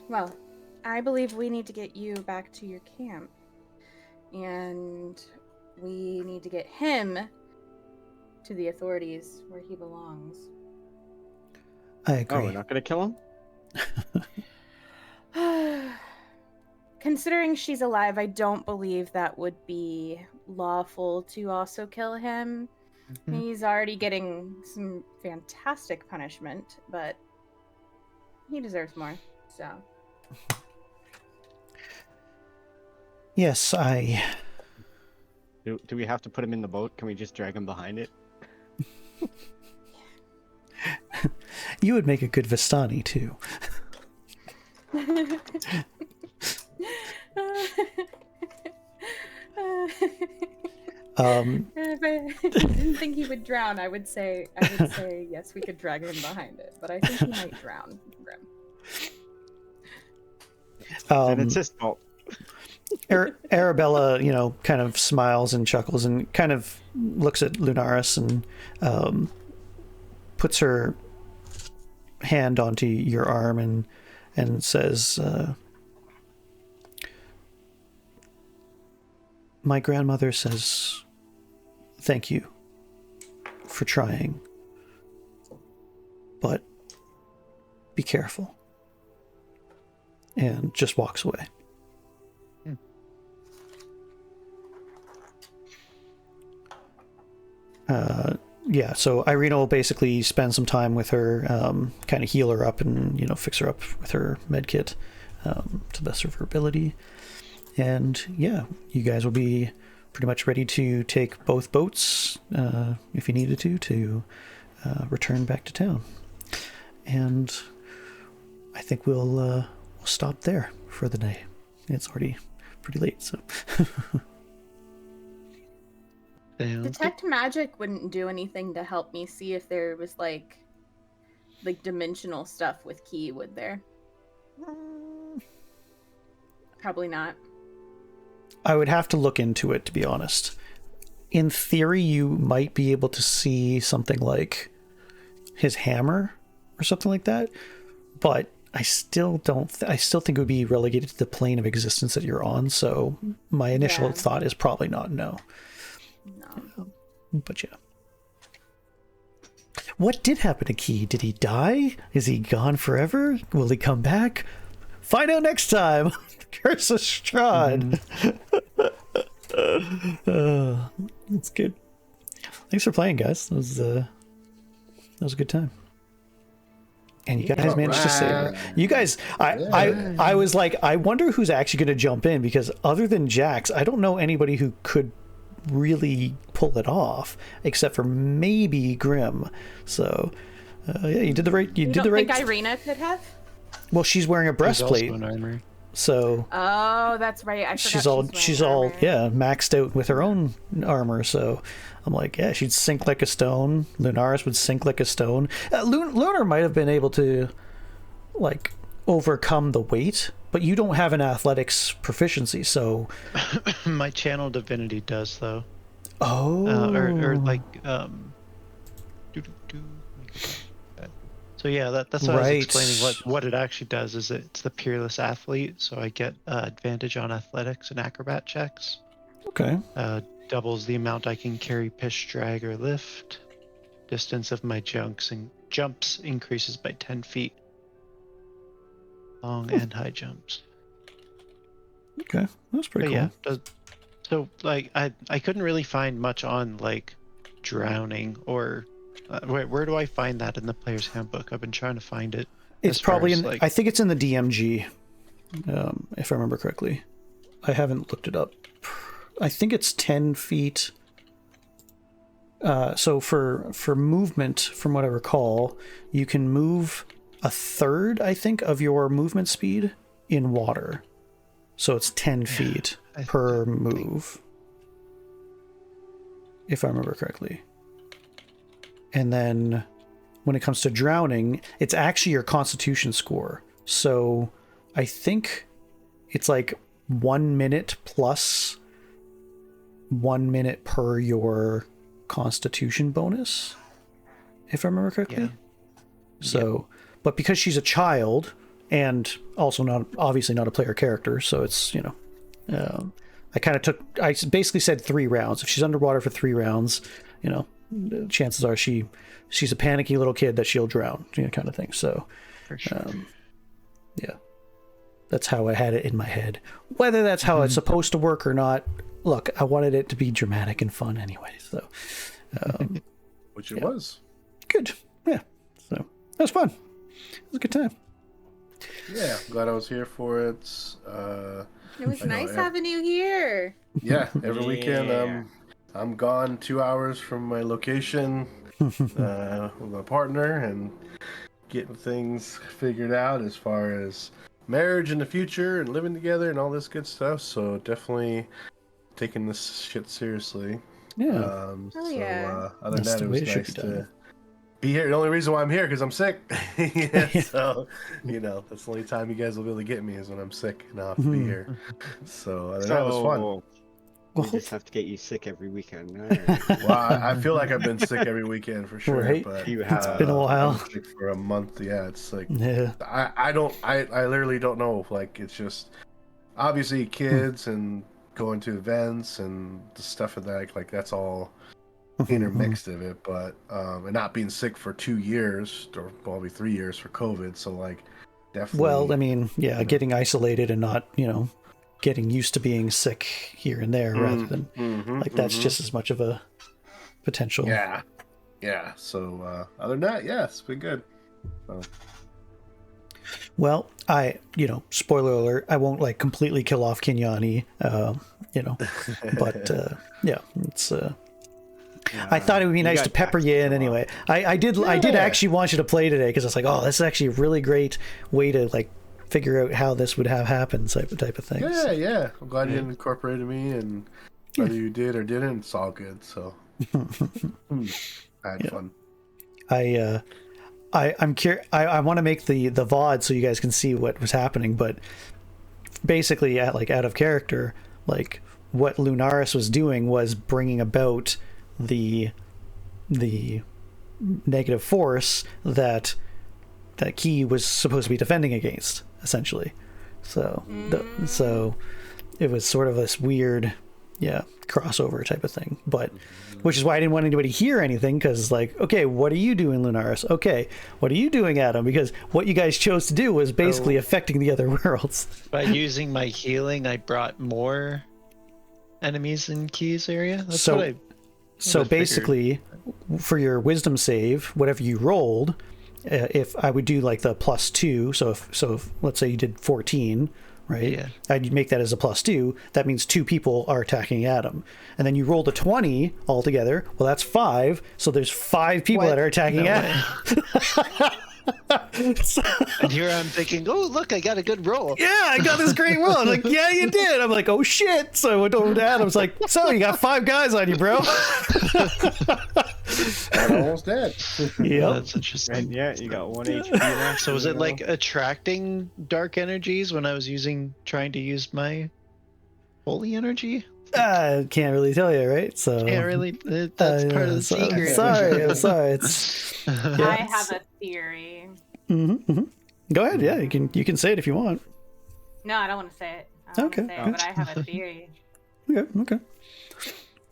Well, I believe we need to get you back to your camp. And we need to get him to the authorities where he belongs. I agree. Oh, we're not gonna kill him? Considering she's alive, I don't believe that would be lawful to also kill him. He's already getting some fantastic punishment, but he deserves more, so... Yes, Do we have to put him in the boat? Can we just drag him behind it? You would make a good Vistani, too. If I didn't think he would drown, I would say yes, we could drag him behind it, but I think he might drown. Grim. And it's his fault. Arabella, kind of smiles and chuckles and kind of looks at Lunaris and puts her hand onto your arm and says, "My grandmother says thank you for trying, but be careful," and just walks away. So Irina will basically spend some time with her, kind of heal her up and, fix her up with her med kit to the best of her ability. And yeah, you guys will be pretty much ready to take both boats, if you needed to return back to town. And I think we'll stop there for the day. It's already pretty late, so... Detect magic wouldn't do anything to help me see if there was like dimensional stuff with Key, would there? Probably not. I would have to look into it, to be honest. In theory, you might be able to see something like his hammer or something like that, but I still don't. I still think it would be relegated to the plane of existence that you're on. So my initial thought is probably not no. No. But yeah. What did happen to Key? Did he die? Is he gone forever? Will he come back? Find out next time. Curse of Strahd. That's good. Thanks for playing, guys. That was a good time. And you guys managed to save her. You guys, I was like, I wonder who's actually going to jump in, because other than Jax, I don't know anybody who could really pull it off, except for maybe Grim. So, yeah, you did the right. You did the right. Think Irina could have? Well, she's wearing a breastplate. Also an armor. So. Oh, that's right. I forgot she's all maxed out with her own armor. So I'm like, yeah, she'd sink like a stone. Lunaris would sink like a stone. Lunar might have been able to like overcome the weight, but you don't have an athletics proficiency, so my channel divinity does though. Oh, or like So yeah, that's what I was explaining. What it actually does is it's the peerless athlete, so I get advantage on athletics and acrobat checks. Okay. Doubles the amount I can carry, push, drag, or lift. Distance of my jumps increases by 10 feet. Long and high jumps. Okay, that's pretty cool. Yeah, so like I couldn't really find much on like drowning or where do I find that in the player's handbook? I've been trying to find it. It's probably in. Like, I think it's in the DMG, if I remember correctly. I haven't looked it up. I think it's 10 feet. So for movement, from what I recall, you can move a third, I think, of your movement speed in water. So it's 10 feet per move, if I remember correctly. And then when it comes to drowning, it's actually your constitution score. So I think it's like 1 minute plus 1 minute per your constitution bonus, if I remember correctly. Yeah. So, but because she's a child and also obviously not a player character, so it's, you know, I basically said 3 rounds. If she's underwater for 3 rounds, you know, chances are she's a panicky little kid that she'll drown, you know, kind of thing. So, for sure. Yeah, that's how I had it in my head. Whether that's how it's supposed to work or not, look, I wanted it to be dramatic and fun anyway. So, which it was good. Yeah, so that was fun. It was a good time. Yeah, I'm glad I was here for it. It was nice having you here. Yeah, every weekend I'm gone 2 hours from my location with my partner and getting things figured out as far as marriage in the future and living together and all this good stuff. So definitely taking this shit seriously. Yeah. Other than that, it was nice to be here. The only reason why I'm here because I'm sick. So, you know, that's the only time you guys will be able to get me is when I'm sick and I'll have to be here. So that was fun. We just have to get you sick every weekend. Well, I feel like I've been sick every weekend for sure. Right? But It's been a while. I've been sick for a month. Yeah, it's like yeah. I literally don't know. Like it's just obviously kids and going to events and the stuff of that. Like that's all intermixed of it. But and not being sick for 2 years or probably 3 years for COVID. So like definitely. Well, I mean, yeah, getting isolated and not, you know, getting used to being sick here and there rather than that's just as much of a potential. Yeah. So other than that, yeah, it's been good. So. Well, spoiler alert, I won't like completely kill off Kinyani, you know, but yeah, it's I thought it would be nice to pepper you in anyway. I did actually want you to play today because it's like, oh, this is actually a really great way to like figure out how this would have happened type of thing. Yeah. I'm glad you incorporated me, and whether you did or didn't, it's all good. So I had fun. I'm curious. I want to make the VOD so you guys can see what was happening, but basically, out of character, like what Lunaris was doing was bringing about the negative force that Key was supposed to be defending against, essentially. So so it was sort of this weird, crossover type of thing. But which is why I didn't want anybody to hear anything, because okay, what are you doing, Lunaris? Okay, what are you doing, Adam? Because what you guys chose to do was basically affecting the other worlds. By using my healing, I brought more enemies in Key's area. That's what I basically, for your wisdom save, whatever you rolled, if I would do like the +2, so if let's say you did 14, right? Yeah. I'd make that as a +2. That means 2 people are attacking Adam. And then you rolled a 20 altogether. Well, that's 5. So there's 5 people that are attacking Adam. And here I'm thinking, oh, look, I got a good roll. Yeah, I got this great roll. I'm like, yeah, you did. I'm like, oh, shit. So I went over to Adam. I was like, so you got 5 guys on you, bro. I'm almost dead. Yeah, that's interesting. And yeah, you got 1 HP left. So was it like attracting dark energies when I was trying to use my holy energy? Can't really tell you, right? So can't really. That's part of the secret. I'm sorry. It's I have a theory. Go ahead. Yeah, you can say it if you want. No, I don't want to say it. But I have a theory. Okay.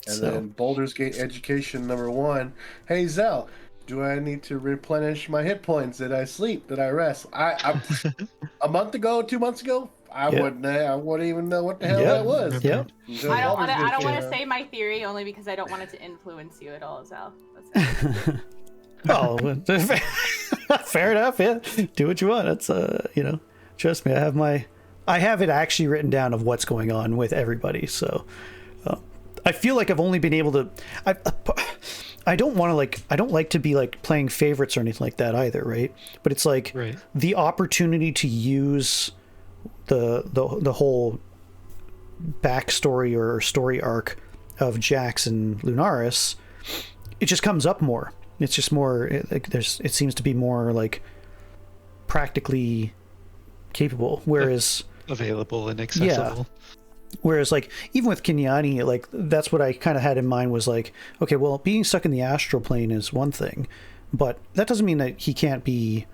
And then Baldur's Gate Education #1. Hey Zell, do I need to replenish my hit points? Did I sleep? Did I rest? I a month ago, 2 months ago, I wouldn't even know what the hell that was. Yep. I don't want to say my theory only because I don't want it to influence you at all, Zell. That's it. Oh, fair enough. Yeah, do what you want. That's trust me. I have it actually written down of what's going on with everybody. So I feel like I've only been able to. I don't want to I don't like to be playing favorites or anything like that either, right? But it's the opportunity to use the whole backstory or story arc of Jax and Lunaris. It just comes up more. It's just more it seems to be more practically capable, whereas available and accessible. Whereas even with Kenyani, that's what I kind of had in mind was okay, well, being stuck in the astral plane is one thing, but that doesn't mean that he can't be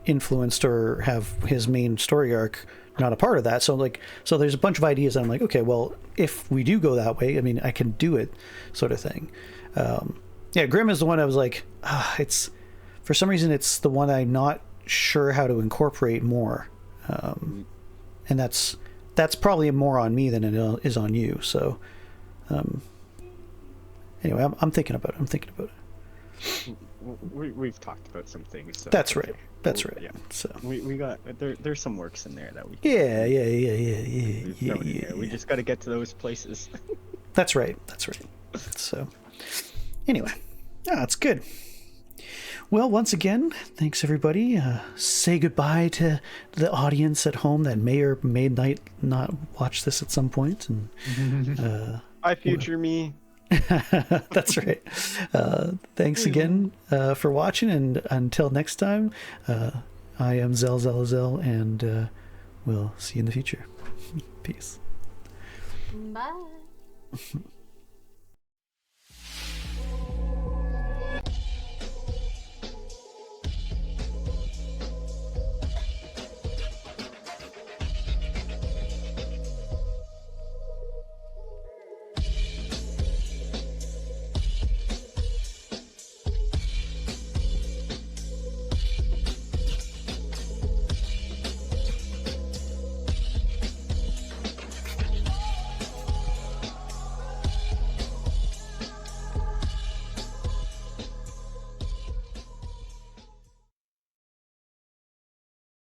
influenced or have his main story arc not a part of that. So so there's a bunch of ideas that I'm okay, well, if we do go that way, I mean, I can do it, sort of thing. Grim is the one I was it's for some reason it's the one I'm not sure how to incorporate more, and that's probably more on me than it is on you. So anyway, I'm thinking about it. We've talked about some things. So that's right. Yeah. So we got there's some works in there that we. Yeah. We just got to get to those places. That's right. So anyway, that's good. Well, once again, thanks everybody. Say goodbye to the audience at home that may or may not watch this at some point. And hi, future me. That's right. Thanks again for watching, and until next time, I am Zell, and we'll see you in the future. Peace. Bye.